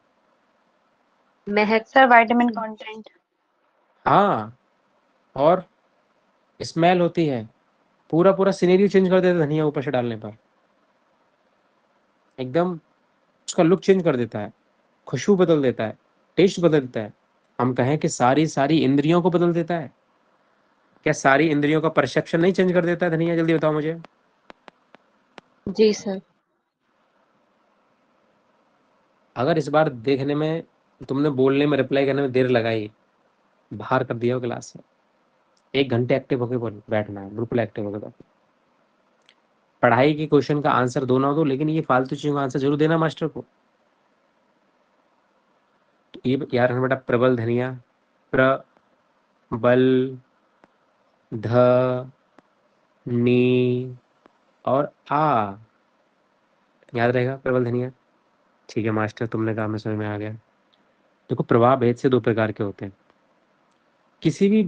महक। Sir vitamin content. हाँ, और स्मेल होती है, पूरा पूरा सिनेरियो चेंज कर देता है धनिया ऊपर से डालने पर, एकदम उसका लुक चेंज कर देता है, खुशबू बदल देता है, टेस्ट बदल देता है। हम कहें कि सारी सारी इंद्रियों को बदल देता है। क्या सारी इंद्रियों का परसेप्शन नहीं चेंज कर देता है धनिया? जल्दी बताओ मुझे। जी सर। अगर इस बार देखने में, तुमने बोलने में, रिप्लाई करने में देर लगाई, बाहर कर दिया हो क्लास से। 1 घंटे एक्टिव होकर बैठना है, बिल्कुल एक्टिव होकर बैठना। पढ़ाई के क्वेश्चन का आंसर दो ना दो, लेकिन ये फालतू चीजों का आंसर जरूर देना मास्टर को। तो ये याद रखना बेटा, प्रबल धनिया, प्रबल ध नी और आ, याद रहेगा प्रबल धनिया। ठीक है मास्टर, तुमने कहा, मैं समझ में आ गया। देखो, प्रभाव भेद से 2 प्रकार के होते हैं। किसी भी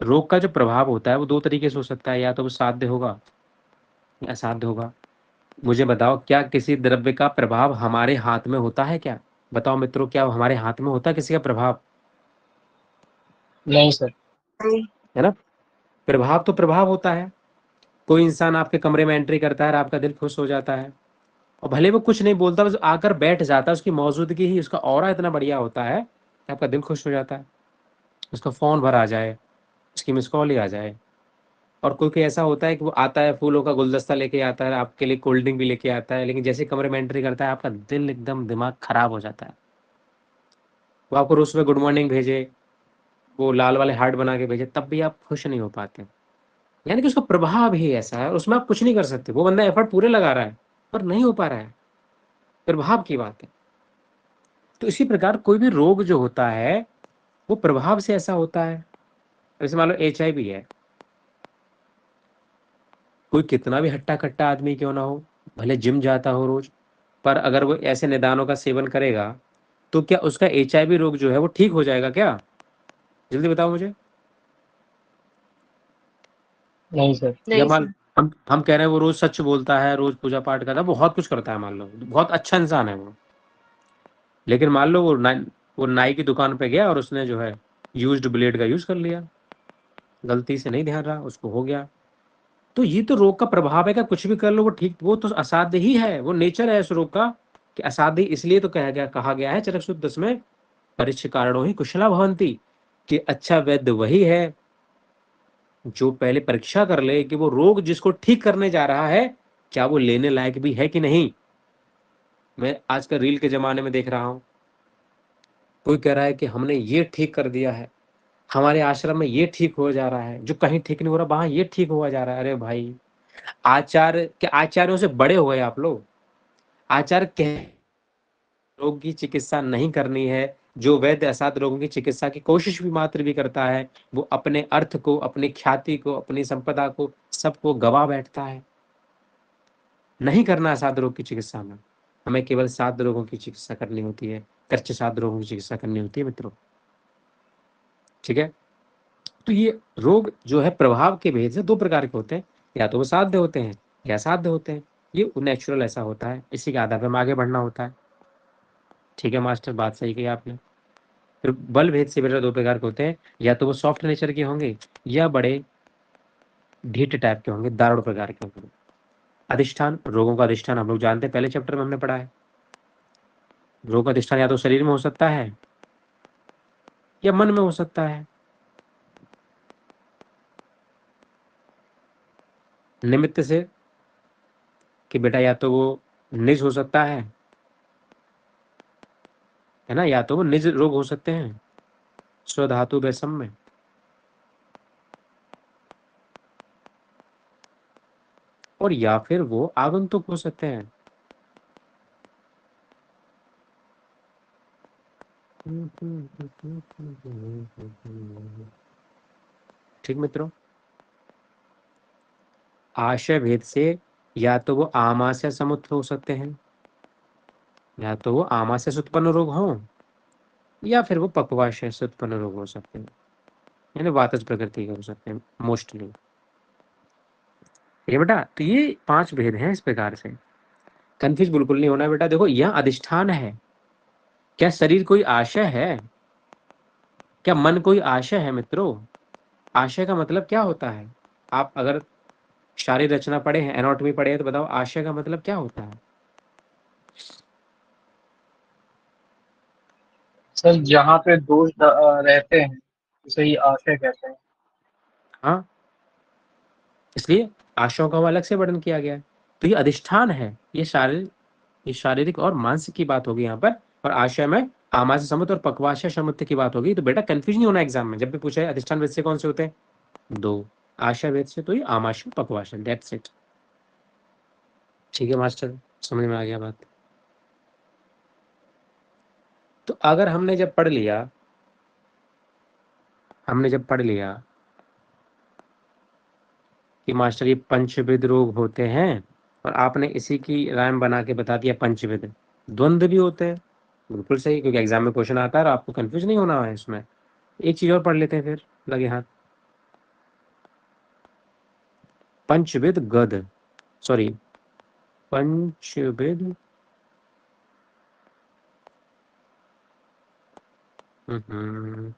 रोग का जो प्रभाव होता है वो 2 तरीके से हो सकता है, या तो वो साध्य होगा या असाध्य होगा। मुझे बताओ, क्या किसी द्रव्य का प्रभाव हमारे हाथ में होता है क्या? बताओ मित्रों, क्या हमारे हाथ में होता है किसी का प्रभाव? नहीं सर। है ना? प्रभाव तो प्रभाव होता है। कोई इंसान आपके कमरे में एंट्री करता है और आपका दिल खुश हो जाता है, और भले वो कुछ नहीं बोलता, बस आकर बैठ जाता है, उसकी मौजूदगी ही, उसका ऑरा इतना बढ़िया होता है कि आपका दिल खुश हो जाता है। उसका फोन भर आ जाए, उसकी मिस कॉल ही आ जाए। और कोई कोई ऐसा होता है कि वो आता है, फूलों का गुलदस्ता लेके आता है, आपके लिए कोल्ड ड्रिंक भी लेके आता है, लेकिन जैसे कमरे में एंट्री करता है आपका दिल एकदम, दिमाग खराब हो जाता है। वो आपको रोज सुबह गुड मॉर्निंग भेजे, वो लाल वाले हार्ट बना के भेजे, तब भी आप खुश नहीं हो पाते। यानी कि उसका प्रभाव ही ऐसा है, उसमें आप कुछ नहीं कर सकते। वो बंदा एफर्ट पूरे लगा रहा है पर नहीं हो पा रहा है, प्रभाव की बात है। तो इसी प्रकार कोई भी रोग जो होता है वो प्रभाव से ऐसा होता है। जैसे मान लो HIV है, कोई कितना भी हट्टा कट्टा आदमी क्यों ना हो, भले जिम जाता हो रोज, पर अगर वो ऐसे निदानों का सेवन करेगा तो क्या उसका HIV रोग जो है वो ठीक हो जाएगा क्या? जल्दी बताओ मुझे। नहीं सर। या नहीं मान, सर। हम कह रहे हैं वो रोज सच बोलता है, रोज पूजा पाठ करता है, बहुत कुछ करता है, मान लो बहुत अच्छा इंसान है वो, लेकिन मान लो वो नाई की दुकान पे गया और उसने जो है यूज्ड ब्लेड का यूज कर लिया, गलती से, नहीं ध्यान रहा, उसको हो गया। तो ये तो रोग का प्रभाव है। क्या कुछ भी कर लो वो ठीक, वो तो असाध्य ही है, वो नेचर है इस रोग का कि असाध्य। इसलिए तो कहा गया है चरक सूत्र 10 में, परीक्ष कारणों ही कुशला भवंती, कि अच्छा वैद्य वही है जो पहले परीक्षा कर ले कि वो रोग जिसको ठीक करने जा रहा है क्या वो लेने लायक भी है कि नहीं। मैं आजकल रील के जमाने में देख रहा हूं, कोई कह रहा है कि हमने ये ठीक कर दिया है, हमारे आश्रम में ये ठीक हो जा रहा है, जो कहीं ठीक नहीं हो रहा वहां ये ठीक हुआ जा रहा है। अरे भाई, आचार्य के आचार्यों से बड़े हो गए आप लोग। आचार्य कह, रोग की चिकित्सा नहीं करनी है, जो वैद्य असाध्य रोगों की चिकित्सा की कोशिश भी मात्र भी करता है, वो अपने अर्थ को, अपनी ख्याति को, अपनी संपदा को, सबको गवा बैठता है। नहीं करना असाध्य रोग की चिकित्सा में, हमें केवल साध्य रोगों की चिकित्सा करनी होती है, कच्चे साध्य रोगों की चिकित्सा करनी होती है मित्रों। ठीक है? तो ये रोग जो है प्रभाव के भेद से 2 प्रकार के होते हैं, या तो वो साध्य होते हैं या असाध्य होते हैं। ये नेचुरल ऐसा होता है, इसी के आधार पर हमें आगे बढ़ना होता है। ठीक है मास्टर, बात सही कही आपने। फिर बल भेद से बेटा 2 प्रकार के होते हैं, या तो वो सॉफ्ट नेचर के होंगे या बड़े ढीठ टाइप के होंगे, दारुण प्रकार के होंगे। अधिष्ठान, रोगों का अधिष्ठान हम लोग जानते हैं, पहले चैप्टर में हमने पढ़ा है। रोग का अधिष्ठान या तो शरीर में हो सकता है या मन में हो सकता है। निमित्त से, कि बेटा या तो वो निज हो सकता है ना, या तो वो निज रोग हो सकते हैं स्वधातु वैषम में, और या फिर वो आगंतुक हो सकते हैं। ठीक मित्रों, आशय भेद से या तो वो आमाशय समुद्र हो सकते हैं, या तो वो आमाशय से उत्पन्न रोग हो, या फिर वो पक्वाशय से उत्पन्न रोग हो सकते हैं, यानी वातज प्रकृति के हो सकते हैं मोस्टली। ये बेटा, तो ये 5 भेद हैं इस प्रकार से। कंफ्यूज बिल्कुल नहीं होना बेटा। देखो यह अधिष्ठान है। क्या शरीर कोई आशय है? क्या मन कोई आशय है मित्रों? आशय का मतलब क्या होता है? आप अगर शारीर रचना पढ़े हैं, एनाटॉमी पढ़े हैं, तो बताओ आशय का मतलब क्या होता है? सर जहाँ पे दोष रहते हैं उसे ही आशय कहते हैं। हाँ, इसलिए आशयों का वो अलग से वर्णन किया गया है। तो ये अधिष्ठान है, ये शारीरिक और मानसिक की बात होगी यहाँ पर। और आशय में आमाशय समुद्र और पक्वाशय समुद्र की बात होगी। तो बेटा कंफ्यूज नहीं होना एग्जाम में, जब भी पूछा है अधिष्ठान वेद से कौन से होते हैं? दो। आशय वेद से तो ये आमाशय पक्वाशय, दैट्स इट। ठीक है मास्टर, समझ में आ गया बात। तो अगर हमने जब पढ़ लिया कि मास्टर ये पंचविध रोग होते हैं, और आपने इसी की रायम बना के बता दिया पंचविध द्वंद्व भी होते हैं। बिल्कुल सही, क्योंकि एग्जाम में क्वेश्चन आता है और आपको कंफ्यूज नहीं होना है इसमें। एक चीज और पढ़ लेते हैं फिर, लगे हाथ। पंचविध गद, सॉरी पंचविध हम्म,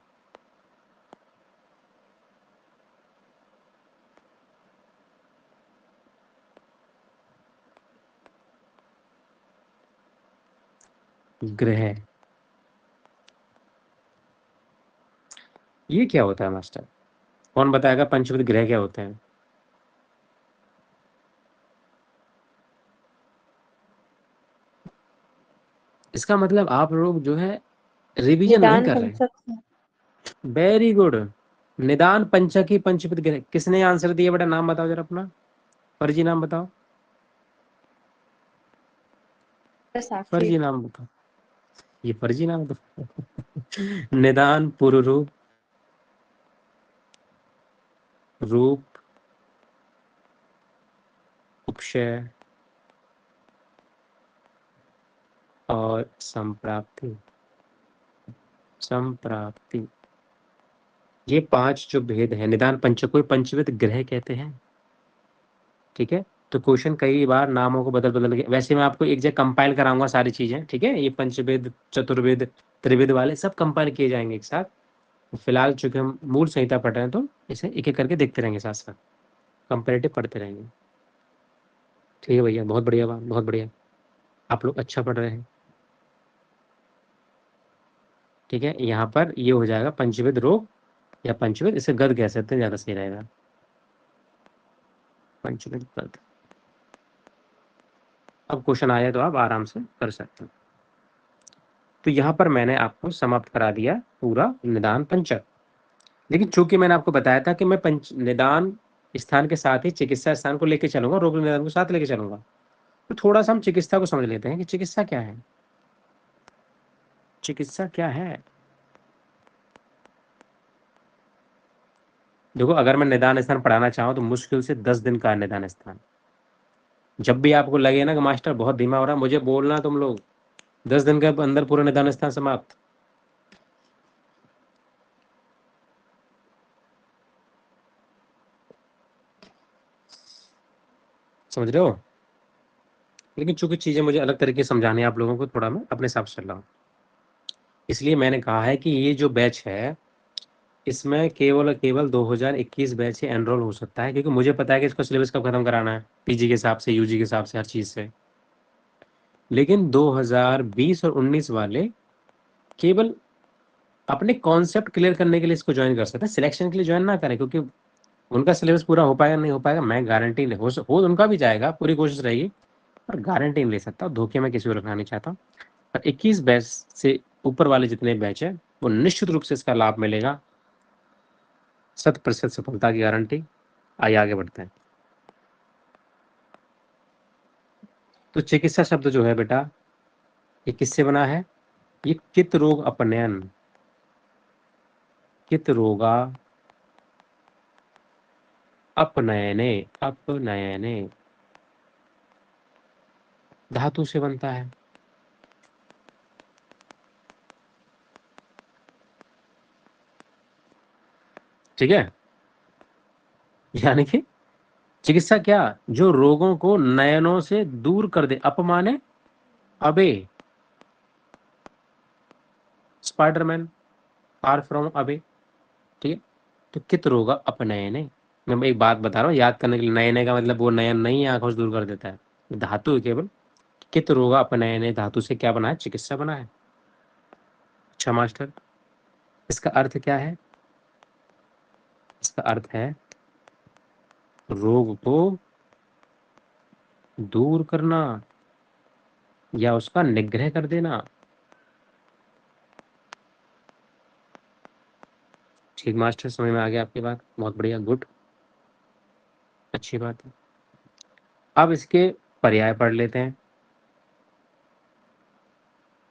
ग्रह, ये क्या होता है मास्टर? कौन बताएगा पंचविध ग्रह क्या होते हैं? इसका मतलब आप लोग जो है रिवीजन नहीं निदान कर रहे। पंचक। Very good. निदान पंचकी पंचविध ग्रह, किसने आंसर दिया बेटा? नाम बताओ जरा अपना, फर्जी नाम बताओ, साक्षी। फर्जी नाम बताओ। ये फर्जी नाम बताओ। निदान पुरुरूप, रूप, उपशय और संप्राप्ति। संप्राप्ति, ये पांच जो भेद है निदान पंचक को पंचविध ग्रह कहते हैं। ठीक है, तो क्वेश्चन कई बार नामों को बदल बदल के, वैसे मैं आपको एक जगह कंपाइल कराऊंगा सारी चीजें। ठीक है, ये पंचवेद चतुर्वेद त्रिवेद वाले सब कंपाइल किए जाएंगे एक साथ। फिलहाल चूंकि हम मूल संहिता पढ़ रहे हैं तो इसे एक एक करके देखते रहेंगे, साथ साथ कंपेरेटिव पढ़ते रहेंगे। ठीक है भैया, बहुत बढ़िया बात, बहुत बढ़िया, आप लोग अच्छा पढ़ रहे हैं। ठीक है, यहाँ पर ये हो जाएगा पंचवेद रोग या पंचवेद, इसे गद कह सकते हैं, ज्यादा सही रहेगा, पंचवेद गद। अब क्वेश्चन आया तो आप आराम से कर सकते हैं। तो यहाँ पर मैंने आपको समाप्त करा दिया पूरा निदान पंचक। लेकिन चूंकि मैंने आपको बताया था कि मैं पंच निदान स्थान के साथ ही चिकित्सा स्थान को लेके चलूंगा, रोग निदान को साथ लेके चलूंगा। तो थोड़ा सा हम चिकित्सा को समझ लेते हैं कि चिकित्सा क्या है। चिकित्सा क्या है? देखो, अगर मैं निदान स्थान पढ़ाना चाहूँ तो मुश्किल से 10 दिन का निदान स्थान। जब भी आपको लगे ना कि मास्टर बहुत धीमा हो रहा है, मुझे बोलना, तुम लोग 10 दिन के अंदर पूरा निदान स्थान समाप्त। समझ रहे हो? लेकिन चूंकि चीजें मुझे अलग तरीके से समझानी है आप लोगों को, थोड़ा मैं अपने हिसाब से चल रहा हूँ। इसलिए मैंने कहा है कि ये जो बैच है इसमें केवल और केवल 2021 बैच ही एनरोल हो सकता है, क्योंकि मुझे पता है कि इसका सिलेबस कब खत्म कराना है, पीजी के हिसाब से, यूजी के हिसाब से, हर चीज से। लेकिन 2020 और 19 वाले केवल अपने कॉन्सेप्ट क्लियर करने के लिए इसको ज्वाइन कर सकते हैं, सिलेक्शन के लिए ज्वाइन ना करें, क्योंकि उनका सिलेबस पूरा हो पाएगा नहीं हो पाएगा मैं गारंटी नहीं, हो उनका भी जाएगा, पूरी कोशिश रहेगी, पर गारंटी नहीं ले सकता, धोखे में किसी को रखना नहीं चाहता। और 21 बैच से ऊपर वाले जितने बैच है वो निश्चित रूप से इसका लाभ मिलेगा, 100% सफलता की गारंटी। आइए आगे बढ़ते हैं। तो चिकित्सा शब्द जो है बेटा, ये किससे बना है? ये कित रोग अपनयन, कित रोगा अपनयने, अपनयने धातु से बनता है। ठीक है, यानी कि चिकित्सा क्या, जो रोगों को नयनों से दूर कर दे। अप माने अबे, स्पाइडरमैन, फार फ्रॉम अबे, ठीक है। तो कित रोगा अपनयने, मैं एक बात बता रहा हूँ याद करने के लिए, नयने का मतलब वो नयन नहीं है आंखों से दूर कर देता है, धातु है केवल। कित रोगा अपनयने धातु से क्या बना है, चिकित्सा बना है। अच्छा मास्टर, इसका अर्थ क्या है, इसका अर्थ है रोग को दूर करना या उसका निग्रह कर देना। ठीक मास्टर, समझ में आ गया आपकी बात, बहुत बढ़िया, गुड, अच्छी बात है। अब इसके पर्याय पढ़ लेते हैं।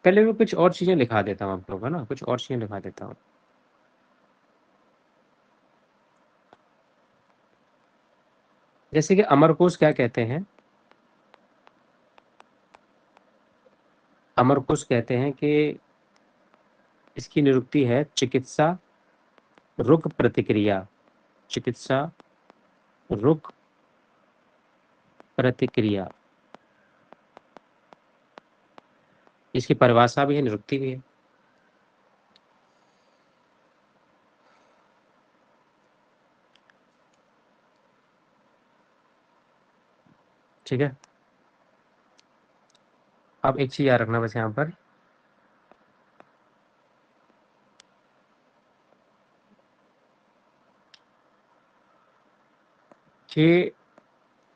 पहले मैं कुछ और चीजें लिखा देता हूँ आप लोगों को ना, कुछ और चीजें लिखा देता हूँ। जैसे कि अमरकोश क्या कहते हैं, अमरकोश कहते हैं कि इसकी निरुक्ति है चिकित्सा रुक प्रतिक्रिया, चिकित्सा रुक प्रतिक्रिया। इसकी परिभाषा भी है, निरुक्ति भी है। ठीक है, अब एक चीज याद रखना बस यहाँ पर, कि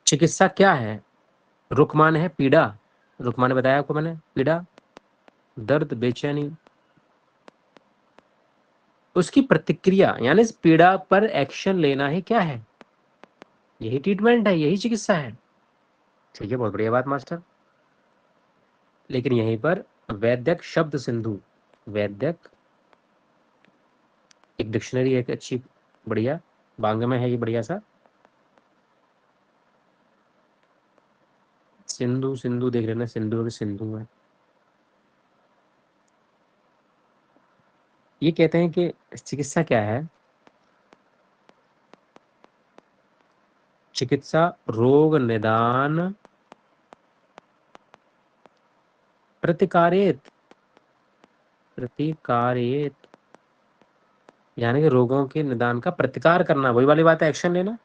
चिकित्सा क्या है। रुक माने है पीड़ा, रुक माने बताया आपको मैंने, पीड़ा, दर्द, बेचैनी, उसकी प्रतिक्रिया यानी इस पीड़ा पर एक्शन लेना ही क्या है, यही ट्रीटमेंट है, यही चिकित्सा है। ठीक है, बहुत बढ़िया बात मास्टर। लेकिन यहीं पर वैद्यक शब्द सिंधु, वैद्यक एक डिक्शनरी है, एक अच्छी बढ़िया वांग्मय है ये बढ़िया सा, सिंधु, सिंधु देख लेना, सिंधु में सिंधु है। ये कहते हैं कि चिकित्सा क्या है, चिकित्सा रोग निदान प्रतिकारेत, प्रतिकारेत यानी कि रोगों के निदान का प्रतिकार करना, वही वाली बात है, एक्शन लेना।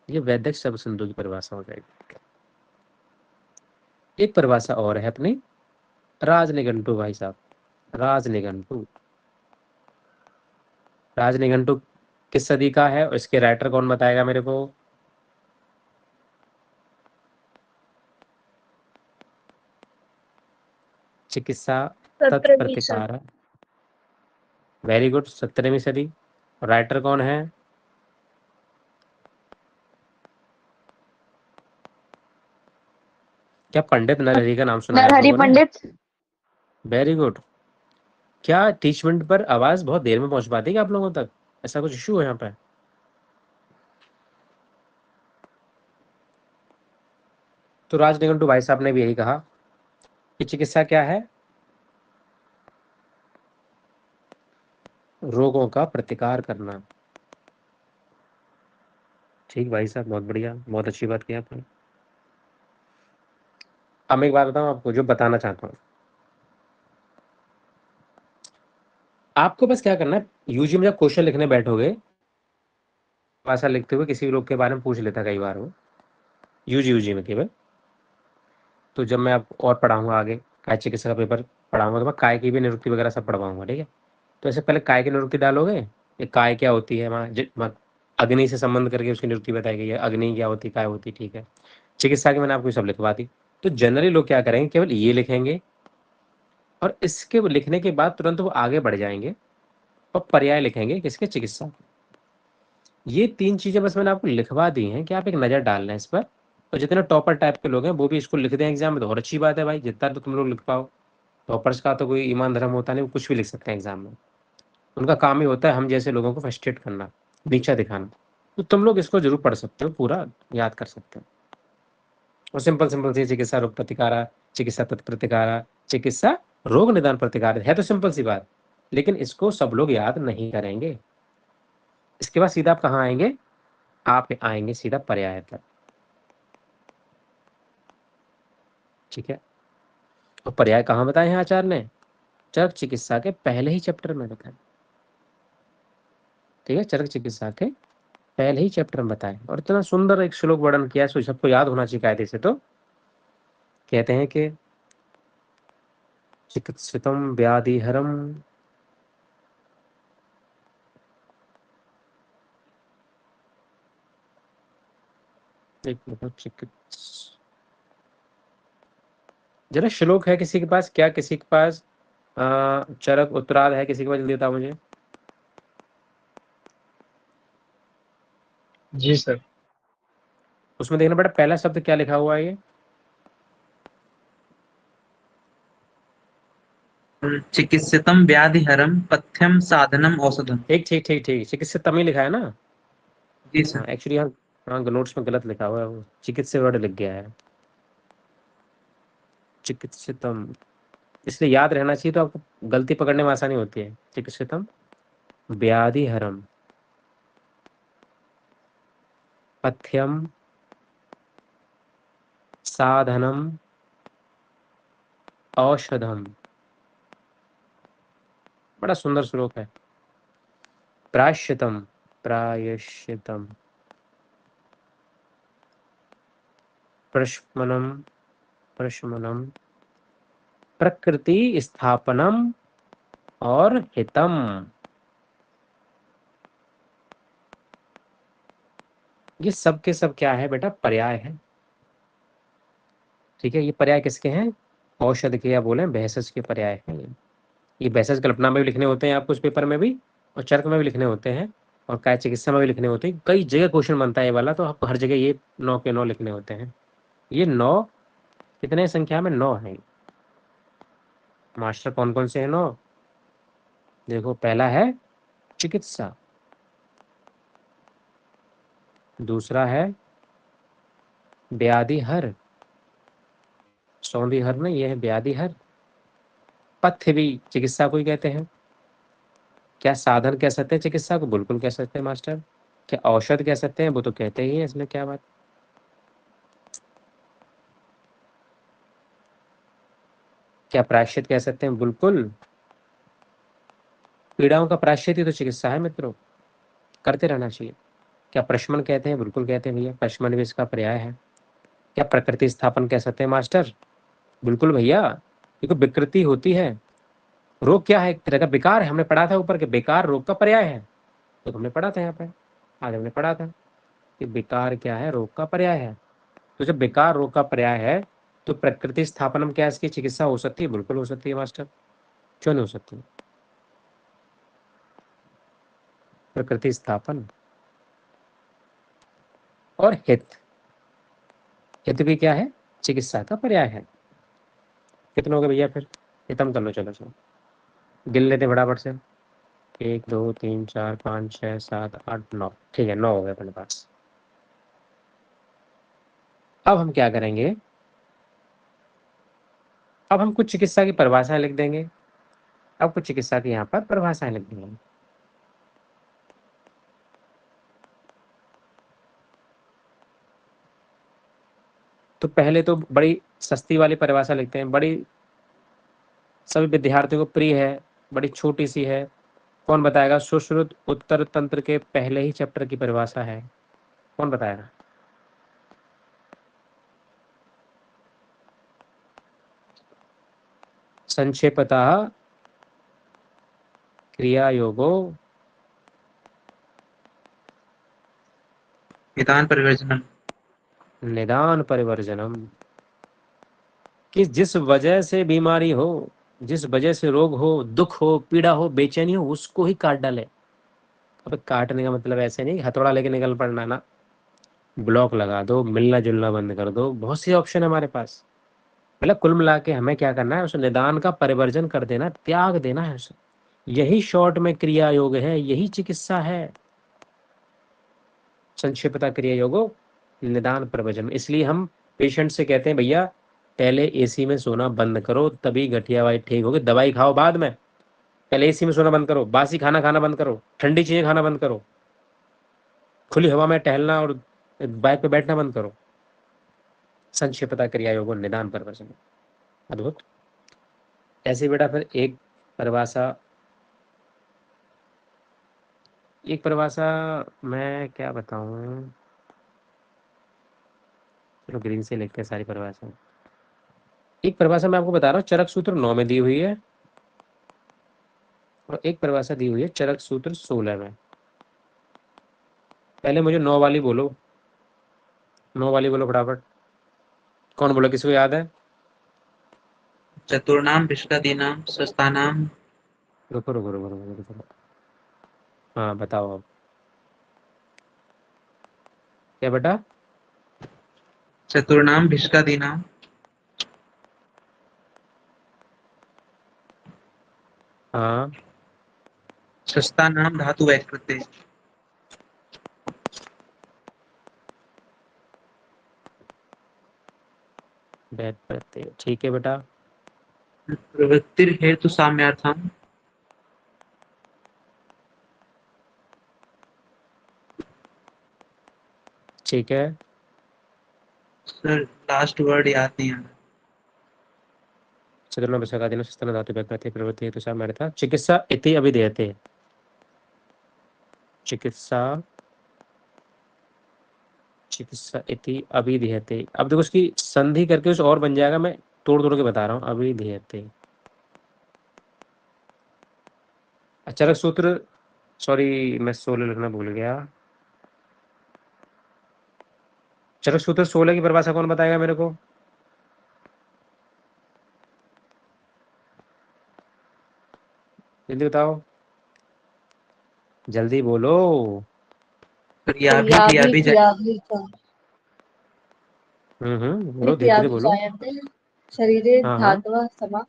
ये वैद्यक शब्द सिंधु की परिभाषा हो जाएगी। एक परिभाषा और है अपनी, राजनिघंटु भाई साहब, राजनिघंटु। राजनिघंटु किस सदी का है और इसके राइटर कौन बताएगा मेरे को। चिकित्सा तत्प्रतिकार, वेरी गुड, 17वीं सदी। राइटर कौन है, क्या पंडित नरहरि का नाम सुना है आप नरहरि लोगों ने? पंडित। Very good. क्या टीचमेंट पर आवाज बहुत देर में पहुंच पाती है क्या आप लोगों तक, ऐसा कुछ इशू है यहाँ पे? तो राजनिघंटु भाई साहब ने भी यही कहा कि चिकित्सा क्या है, रोगों का प्रतिकार करना। ठीक भाई साहब, बहुत बढ़िया, बहुत अच्छी बात की आपने। अब मैं एक बात बताऊं आपको, जो बताना चाहता हूं, आपको बस क्या करना है, यूजी में जब क्वेश्चन लिखने बैठोगे, भाषा लिखते हुए किसी भी लोग के बारे में पूछ लेता कई बार वो, यूजी में केवल। तो जब मैं आप और पढ़ाऊंगा आगे, काय चिकित्सा का पेपर पढ़ाऊंगा, तो मैं काय की भी निरुक्ति वगैरह सब पढ़वाऊंगा, ठीक है। तो ऐसे पहले काय की निरुक्ति डालोगे, ये काय क्या होती है, वहाँ अग्नि से संबंध करके उसकी निरुक्ति बताई गई है, अग्नि क्या होती, काय होती, ठीक है। चिकित्सा की मैंने आपको सब लिखवा दी। तो जनरली लोग क्या करेंगे, केवल ये लिखेंगे और इसके लिखने के बाद तुरंत वो आगे बढ़ जाएंगे और पर्याय लिखेंगे किसके, चिकित्सा। ये 3 चीजें बस मैंने आपको लिखवा दी हैं कि आप एक नजर डाल लें इस पर। और जितने टॉपर टाइप के लोग हैं वो भी इसको लिख दें एग्जाम में, तो और अच्छी बात है भाई, जितना तो तुम लोग लिख पाओ। टॉपर्स का तो कोई ईमान धर्म होता नहीं, वो कुछ भी लिख सकते हैं एग्जाम में, उनका काम ही होता है हम जैसे लोगों को फ्रस्ट्रेट करना, नीचा दिखाना। तो तुम लोग इसको जरूर पढ़ सकते हो, पूरा याद कर सकते हो। और सिंपल सिंपल सी चिकित्सा रोग प्रतिकारा, चिकित्सा तत्प्रतिकारा, चिकित्सा रोग निदान प्रतिकार, है तो सिंपल सी बात, लेकिन इसको सब लोग याद नहीं करेंगे। इसके बाद सीधा आप कहाँ आएंगे, आप आएंगे सीधा पर्याय पर। ठीक है, तो पर्याय कहाँ बताए हैं आचार्य ने? चरक चिकित्सा के पहले ही चैप्टर में बताए। ठीक है, चरक चिकित्सा के पहले ही चैप्टर में बताए, और इतना सुंदर एक श्लोक वर्णन किया है, सबको याद होना चाहिए कायदे से। तो कहते हैं कि चिकित्सितम व्याधिहरम, एक मिनट, जरा श्लोक है किसी के पास क्या? किसी के पास चरक उत्तरार्ध है किसी के पास? जल्दी बताओ मुझे। जी सर। उसमें देखना बेटा पहला शब्द क्या लिखा हुआ है ये? चिकित्सितम व्याधिहरम पथ्यम साधनम औषधम। ठीक ठीक ठीक ठीक, चिकित्सितम ही लिखा है ना? जी सर। एक्चुअली यहाँ नोट्स में गलत लिखा हुआ है, वो चिकित्सा वर्ड लिख गया है, चिकित्सितम, इसलिए याद रहना चाहिए, तो आपको गलती पकड़ने में आसानी होती है। चिकित्सितम व्याधिहरम पथ्यम साधनम औषधम। बड़ा सुंदर श्लोक है। प्रायश्चितम, प्रायश्चितम प्रशमनम, प्रशमनम प्रकृति स्थापनम और हितम। ये सब के सब क्या है बेटा? पर्याय है। ठीक है, ये पर्याय किसके हैं? औषध के, या बोले भेषज के पर्याय हैं। ये भेषज कल्पना में भी लिखने होते हैं आपको उस पेपर में भी, और चरक में भी लिखने होते हैं, और काय चिकित्सा में भी लिखने होते हैं। कई जगह क्वेश्चन बनता है ये वाला, तो आपको हर जगह ये 9 के 9 लिखने होते हैं। ये 9 कितने संख्या में? 9 है। मास्टर कौन कौन से हैं 9? देखो, पहला है चिकित्सा, दूसरा है व्याधिहर, सौंधिहर नहीं, ये है व्याधिहर। पथ्य भी चिकित्सा को ही कहते हैं। क्या साधन कह सकते हैं चिकित्सा को? बिल्कुल कह सकते हैं मास्टर। क्या औषध कह सकते हैं? वो तो कहते ही हैं, इसमें क्या बात। क्या प्रायश्चित कह सकते हैं? बिल्कुल, पीड़ाओं का प्रायश्चित ही तो चिकित्सा है मित्रों, करते रहना चाहिए। क्या प्रशमन कहते हैं? बिल्कुल कहते हैं भैया, प्रशमन भी इसका पर्याय है। क्या प्रकृति स्थापन कह सकते हैं मास्टर? बिल्कुल भैया, देखो विकृति होती है, रोग क्या है? एक तरह का विकार है। हमने पढ़ा था ऊपर के विकार रोग का पर्याय है, तो हमने पढ़ा था यहाँ पे, आज हमने पढ़ा था कि विकार क्या है? रोग का पर्याय है। तो जब विकार रोग का पर्याय है, तो प्रकृति स्थापनम क्या इसकी चिकित्सा हो सकती है? बिल्कुल हो सकती है मास्टर, क्यों नहीं हो सकती? प्रकृति स्थापन और हित, हित भी क्या है? चिकित्सा का पर्याय है। कितने हो गए भैया? फिर खत्म कर लो, चलो चलो गिन लेते हैं फटाफट से। 1 2 3 4 5 6 7 8 9। ठीक है, 9 हो गए अपने पास। अब हम क्या करेंगे? अब हम कुछ चिकित्सा की परिभाषाएं लिख देंगे। अब कुछ चिकित्सा की यहाँ पर परिभाषाएं लिख देंगे। तो पहले तो बड़ी सस्ती वाली परिभाषा लिखते हैं, बड़ी सभी विद्यार्थियों को प्रिय है, बड़ी छोटी सी है। कौन बताएगा? सुश्रुत उत्तर तंत्र के पहले ही चैप्टर की परिभाषा है, कौन बताएगा? संक्षेपतः क्रिया योगो निदान परिवर्जनम, निदान परिवर्जनम। कि जिस वजह से बीमारी हो, जिस वजह से रोग हो, दुख हो, पीड़ा हो, बेचैनी हो, उसको ही काट डाले। अब काटने का मतलब ऐसे नहीं हथौड़ा लेके निकल पड़ना ना, ब्लॉक लगा दो, मिलना जुलना बंद कर दो, बहुत सी ऑप्शन है हमारे पास। मतलब कुल मिला के हमें क्या करना है? उस निदान का परिवर्जन कर देना, त्याग देना है उसे। यही शॉर्ट में क्रिया योग है, यही चिकित्सा है। संक्षिप्तता क्रिया योगो निदान परिवर्जन। इसलिए हम पेशेंट से कहते हैं भैया पहले एसी में सोना बंद करो, तभी गठिया वाई ठीक होगी, दवाई खाओ बाद में। पहले एसी में सोना बंद करो, बासी खाना खाना बंद करो, ठंडी चीजें खाना बंद करो। खुली हवा में टहलना और बाइक पे बैठना बंद करो। संक्षिप्तता क्रिया योग निदान प्रवचन। अद्भुत। ऐसे बेटा फिर एक परिभाषा मैं क्या बताऊं, चलो ग्रीन से लिखते हैं सारी परिभाषा। एक परिभाषा मैं आपको बता रहा हूँ, चरक सूत्र 9 में दी हुई है और एक परिभाषा दी हुई है चरक सूत्र 16 में। पहले मुझे 9 वाली बोलो, 9 वाली बोलो फटाफट। कौन बोला, किसी को याद है? चतुर्णाम भिष्कादीनाम स्वस्तानाम। रुको रुको रुको रुको रुको। हाँ बताओ अब क्या बेटा? चतुर्णाम भिष्कादीनाम हाँ स्वस्तानाम धातु वैकृते। बैठ पढ़ते, ठीक है बेटा। प्रवृत्तिर हेतु साम्यार्थम। ठीक है। सर लास्ट वर्ड याद नहीं आ रहा। चतुर्णाम भिष्कादीनाम स्वस्तानाम धातु वैकृते प्रवृत्ति हेतु साम्यार्थः चिकित्सा इति अभिधेयते। चिकित्सा इति अभिधेयते। अब देखो उसकी संधि करके कुछ और बन जाएगा, मैं तोड़ तोड़ के बता रहा हूँ। अभिधेयते चरक सूत्र, सॉरी मैं 16 लिखना भूल गया। चरक सूत्र 16 की परिभाषा कौन बताएगा मेरे को? जल्दी बताओ, जल्दी बोलो। क्रियाभि बोलो धीरे धीरे बोलो। शरीरे हाँ हाँ, धातवः समा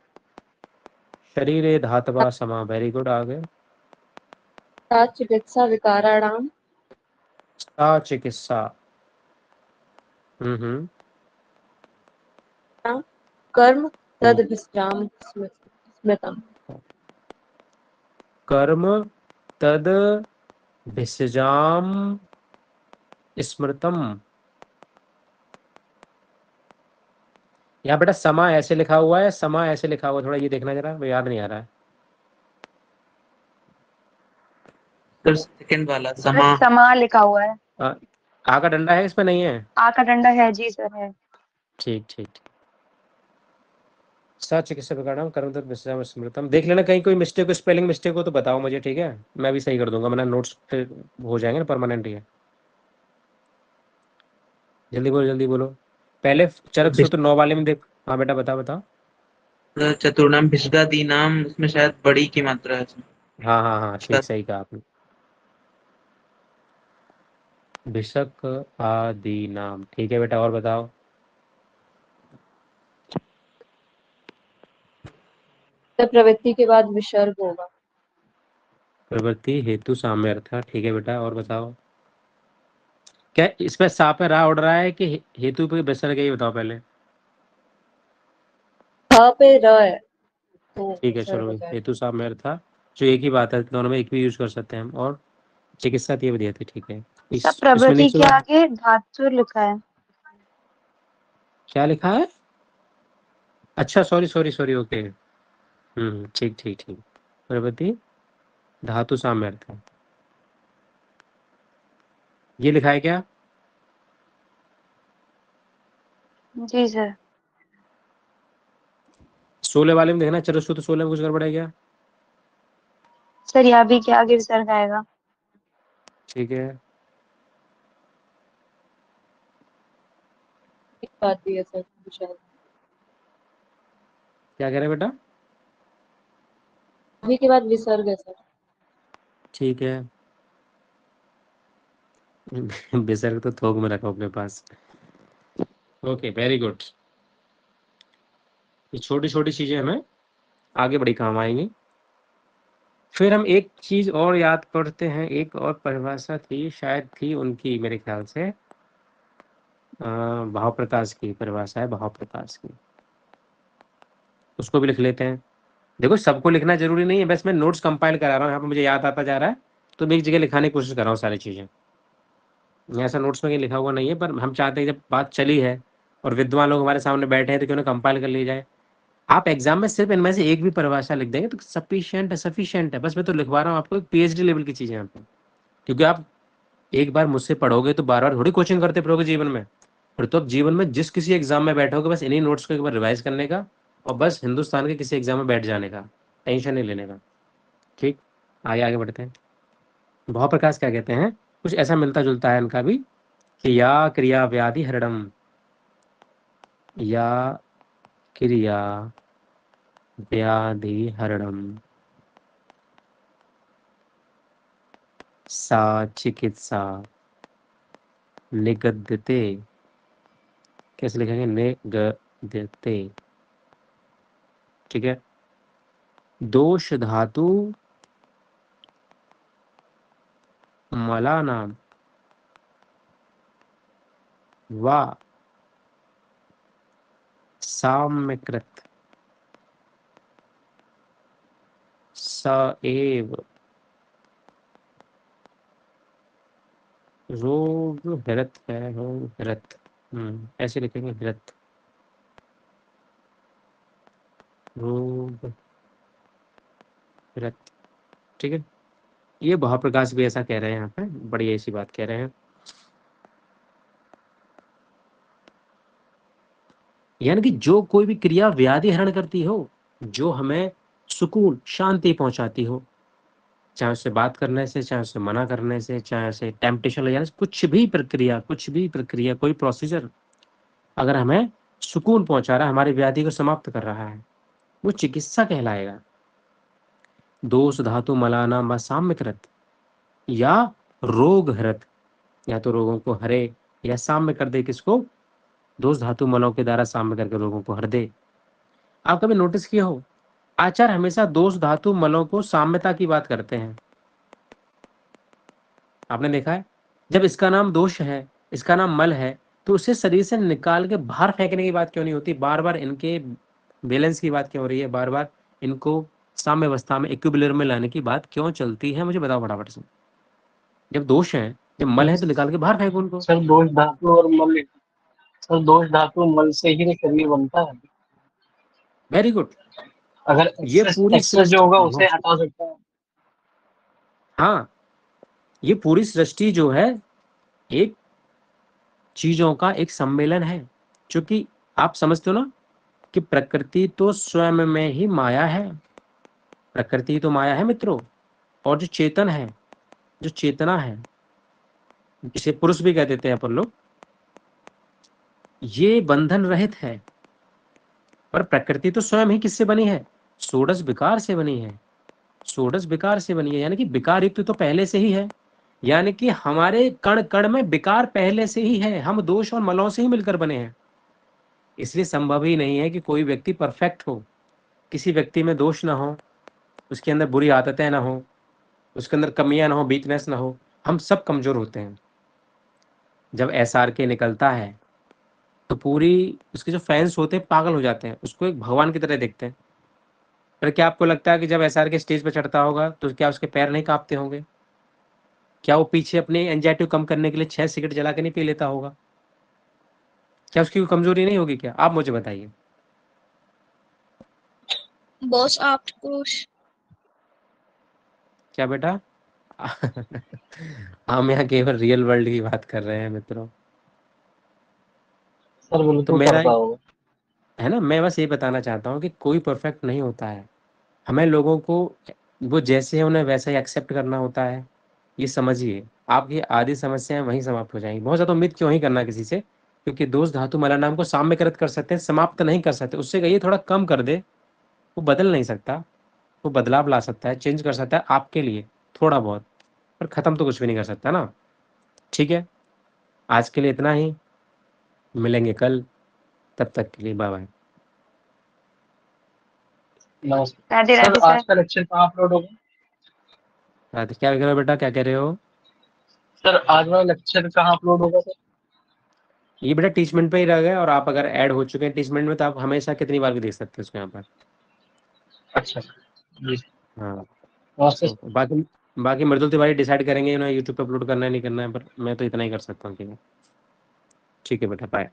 शरीरे धातवा समा, वेरी गुड, आगे। सा चिकित्सा विकाराणाम सा चिकित्सा, हम्म, कर्म तद विश्राम स्मृतम। कर्म तद भिषजाम स्मृतम। यहाँ बेटा समा ऐसे लिखा हुआ है, समा ऐसे लिखा हुआ है, थोड़ा ये देखना जरा, याद नहीं आ रहा है। सर सेकंड वाला समा। समा लिखा हुआ है। आ का डंडा है इसमें, नहीं है? आ का डंडा है जी सर, है। ठीक ठीक ठीक। सा चिकित्सा विकाराणाम कर्म तद भिषजाम स्मृतम। देख लेना कहीं कोई मिस्टेक हो, स्पेलिंग मिस्टेक हो तो बताओ मुझे, ठीक है? मैं भी सही कर दूंगा, मैंने नोट्स हो जाएंगे ना परमानेंट ही है। जल्दी बोलो जल्दी बोलो। पहले चरक सूत्र 9 वाले में देख। हाँ बेटा बता बता। चतुर्णाम भिष्कादीनाम, उसमें शायद बड़ी की मात्रा है। हाँ हाँ हाँ, ठीक, सही कहा आपने। भिषक आदि नाम, ठीक है बेटा, और बताओ। प्रवृत्ति के बाद विसर्ग होगा। प्रवृत्ति हेतु साम्यर्थ, ठीक है बेटा, और बताओ। क्या इसमें सा पे रा उड़ रहा है कि हेतु पे विसर्ग है, ये बताओ पहले। थ पे र है तो ठीक है विसर्ग चलो, हो जाएगा। हेतु साम्यर्थ जो एक ही बात है, दोनों में एक भी यूज कर सकते हैं हम। और चिकित्सा ये दिया थी, ठीक है। सर इसमें प्रवृत्ति नीचे के आगे धातु लिखा है। क्या लिखा है? अच्छा सॉरी सॉरी सॉरी, ओके, ठीक ठीक ठीक। प्रवृत्ति धातु साम्यर्थ ये लिखा है क्या? जी सर। 16 वाले में देखना, चलो सूत्र 16 में कुछ गड़बड़ है क्या? सर यहाँ भी के आगे विसर्ग आएगा। ठीक है, एक बात भी है सर विसर्ग। क्या कह रहे हैं बेटा? अभी के बाद विसर्ग है सर। ठीक है। विसर्ग तो थोक में रखो अपने पास। Okay very good. ये छोटी छोटी चीजें हमें आगे बड़ी काम आएंगी। फिर हम एक चीज और याद करते हैं, एक और परिभाषा थी, शायद थी उनकी मेरे ख्याल से, भाव प्रकाश की परिभाषा है, भाव प्रकाश की, उसको भी लिख लेते हैं। देखो सबको लिखना जरूरी नहीं है, बस मैं नोट्स कंपाइल करा रहा हूँ यहाँ पे, मुझे याद आता जा रहा है तो मैं एक जगह लिखाने की कोशिश कर रहा हूँ सारी चीजें। ऐसा नोट्स में कहीं लिखा हुआ नहीं है, पर हम चाहते हैं जब बात चली है और विद्वान लोग हमारे सामने बैठे हैं तो क्यों ना कंपाइल कर ली जाए। आप एग्जाम में सिर्फ इनमें से एक भी परिभाषा लिख देंगे तो सफिशिएंट है। बस मैं तो लिखवा रहा हूँ आपको, पीएचडी लेवल की चीज़ें यहाँ पे, क्योंकि आप एक बार मुझसे पढ़ोगे तो बार बार थोड़ी कोचिंग करते फिरोगे जीवन में। फिर तो अब जीवन में जिस किसी एग्जाम में बैठोगे बस इन्हीं नोट्स को एक बार रिवाइज करने का और बस हिंदुस्तान के किसी एग्जाम में बैठ जाने का, टेंशन नहीं लेने का। ठीक, आगे आगे बढ़ते हैं। भाव प्रकाश क्या कहते हैं, कुछ ऐसा मिलता जुलता है इनका भी कि या क्रिया व्याधि हरणम, या क्रिया व्याधि हरणम सा चिकित्सा निगद्यते। कैसे लिखेंगे, निगद्यते। ठीक है, दोष धातु मलानाम वा साम्यकृत स एव रोग हरत है, रोग हरत, ऐसे लिखेंगे, हरत, रोग हरत। ठीक है, ये भावप्रकाश भी ऐसा कह रहे हैं यहाँ पे, बड़ी ऐसी बात कह रहे हैं। यानी कि जो कोई भी क्रिया व्याधि हरण करती हो, जो हमें सुकून शांति पहुंचाती हो, चाहे उससे बात करने से, चाहे उससे मना करने से, चाहे उसे टेम्पटेशन ले जाने से, कुछ भी प्रक्रिया, कोई प्रोसीजर अगर हमें सुकून पहुंचा रहा है, हमारी व्याधि को समाप्त कर रहा है, वो चिकित्सा कहलाएगा। दोष धातु मलाना व साम्यकृत या रोग हरत, या तो रोगों को हरे या साम्य कर दे, किसको, दोष धातु मलों के द्वारा साम्य करके रोगों को हर दे। आप कभी नोटिस किए हो, आचार्य हमेशा दोष धातु मलों को साम्यता की बात करते हैं। आपने देखा है, जब इसका नाम दोष है, इसका नाम मल है, तो उसे शरीर से निकाल के बाहर फेंकने की बात क्यों नहीं होती, बार बार इनके बैलेंस की बात क्यों हो रही है, बार बार इनको साम्य अवस्था में, इक्विलिब्रियम में लाने की बात क्यों चलती है, मुझे बताओ फटाफट से। जब दोष है, जब मल है तो निकाल के बाहर फेंको उनको। सर दोष धातु और मल, सर दोष धातु मल से ही शरीर बनता है। Very good. अगर ये पूरी एक्सेस जो होगा उसे हटा सकता है। हाँ, ये पूरी सृष्टि जो है एक चीजों का एक सम्मेलन है, क्योंकि आप समझते हो ना कि प्रकृति तो स्वयं में ही माया है, प्रकृति तो माया है मित्रों, और जो चेतन है, जो चेतना है, जिसे पुरुष भी कह देते हैं अपन लोग, ये बंधन रहित है। पर प्रकृति तो स्वयं ही किससे बनी है, षोडश विकार से बनी है, षोडश विकार से बनी है, यानी कि विकार युक्त तो पहले से ही है, यानी कि हमारे कण कण में विकार पहले से ही है, हम दोष और मलों से ही मिलकर बने हैं। इसलिए संभव ही नहीं है कि कोई व्यक्ति परफेक्ट हो, किसी व्यक्ति में दोष ना हो, उसके अंदर बुरी आदतें ना हो, उसके अंदर कमियां ना हो, वीकनेस ना हो। हम सब कमजोर होते हैं। जब SRK निकलता है तो पूरी उसके जो फैंस होते हैं पागल हो जाते हैं, उसको एक भगवान की तरह देखते हैं। पर क्या आपको लगता है कि जब SRK स्टेज पर चढ़ता होगा तो क्या उसके पैर नहीं कांपते होंगे? क्या वो पीछे अपनी एंजाइटी कम करने के लिए 6 सिगरेट जला के नहीं पी लेता होगा? क्या उसकी कोई कमजोरी नहीं होगी क्या? आप मुझे बताइए। बॉस आप कुछ क्या बेटा? हम यहाँ केवल रियल वर्ल्ड की बात कर रहे हैं मित्रों। सर तो बिल्कुल मेरा करता होगा। है ना, मैं बस ये बताना चाहता हूँ कि कोई परफेक्ट नहीं होता है, हमें लोगों को वो जैसे है उन्हें वैसा ही एक्सेप्ट करना होता है। ये समझिए, आपकी आधी समस्याएं वहीं समाप्त हो जाएंगी। बहुत ज़्यादा उम्मीद क्यों ही करना किसी से, क्योंकि दोष धातु मला नाम को साम्यकृत कर सकते हैं, समाप्त नहीं कर सकते। उससे कहिए थोड़ा कम कर दे, वो बदल नहीं सकता, वो बदलाव ला सकता है, चेंज कर सकता है आपके लिए थोड़ा बहुत, पर ख़त्म तो कुछ भी नहीं कर सकता ना। ठीक है, आज के लिए इतना ही, मिलेंगे कल, तब तक के लिए बाय बाय। नमस्कार राधे सर, राधे आज सर। का लेक्चर कहाँ अपलोड होगा? क्या कह रहे हो बेटा, क्या कह रहे हो? सर आज वाला लेक्चर कहाँ अपलोड होगा सर? ये बेटा टीचमेंट पे ही रह गए, और आप अगर ऐड हो चुके हैं टीचमेंट में तो आप हमेशा कितनी बार भी देख सकते हैं उसको यहाँ पर। अच्छा जी। हाँ, नमस्ते तो बाकी बाकी मृदुल तिवारी डिसाइड करेंगे उन्हें यूट्यूब पे अपलोड करना है नहीं करना है, पर मैं तो इतना ही कर सकता हूँ। ठीक है बेटा, बाय।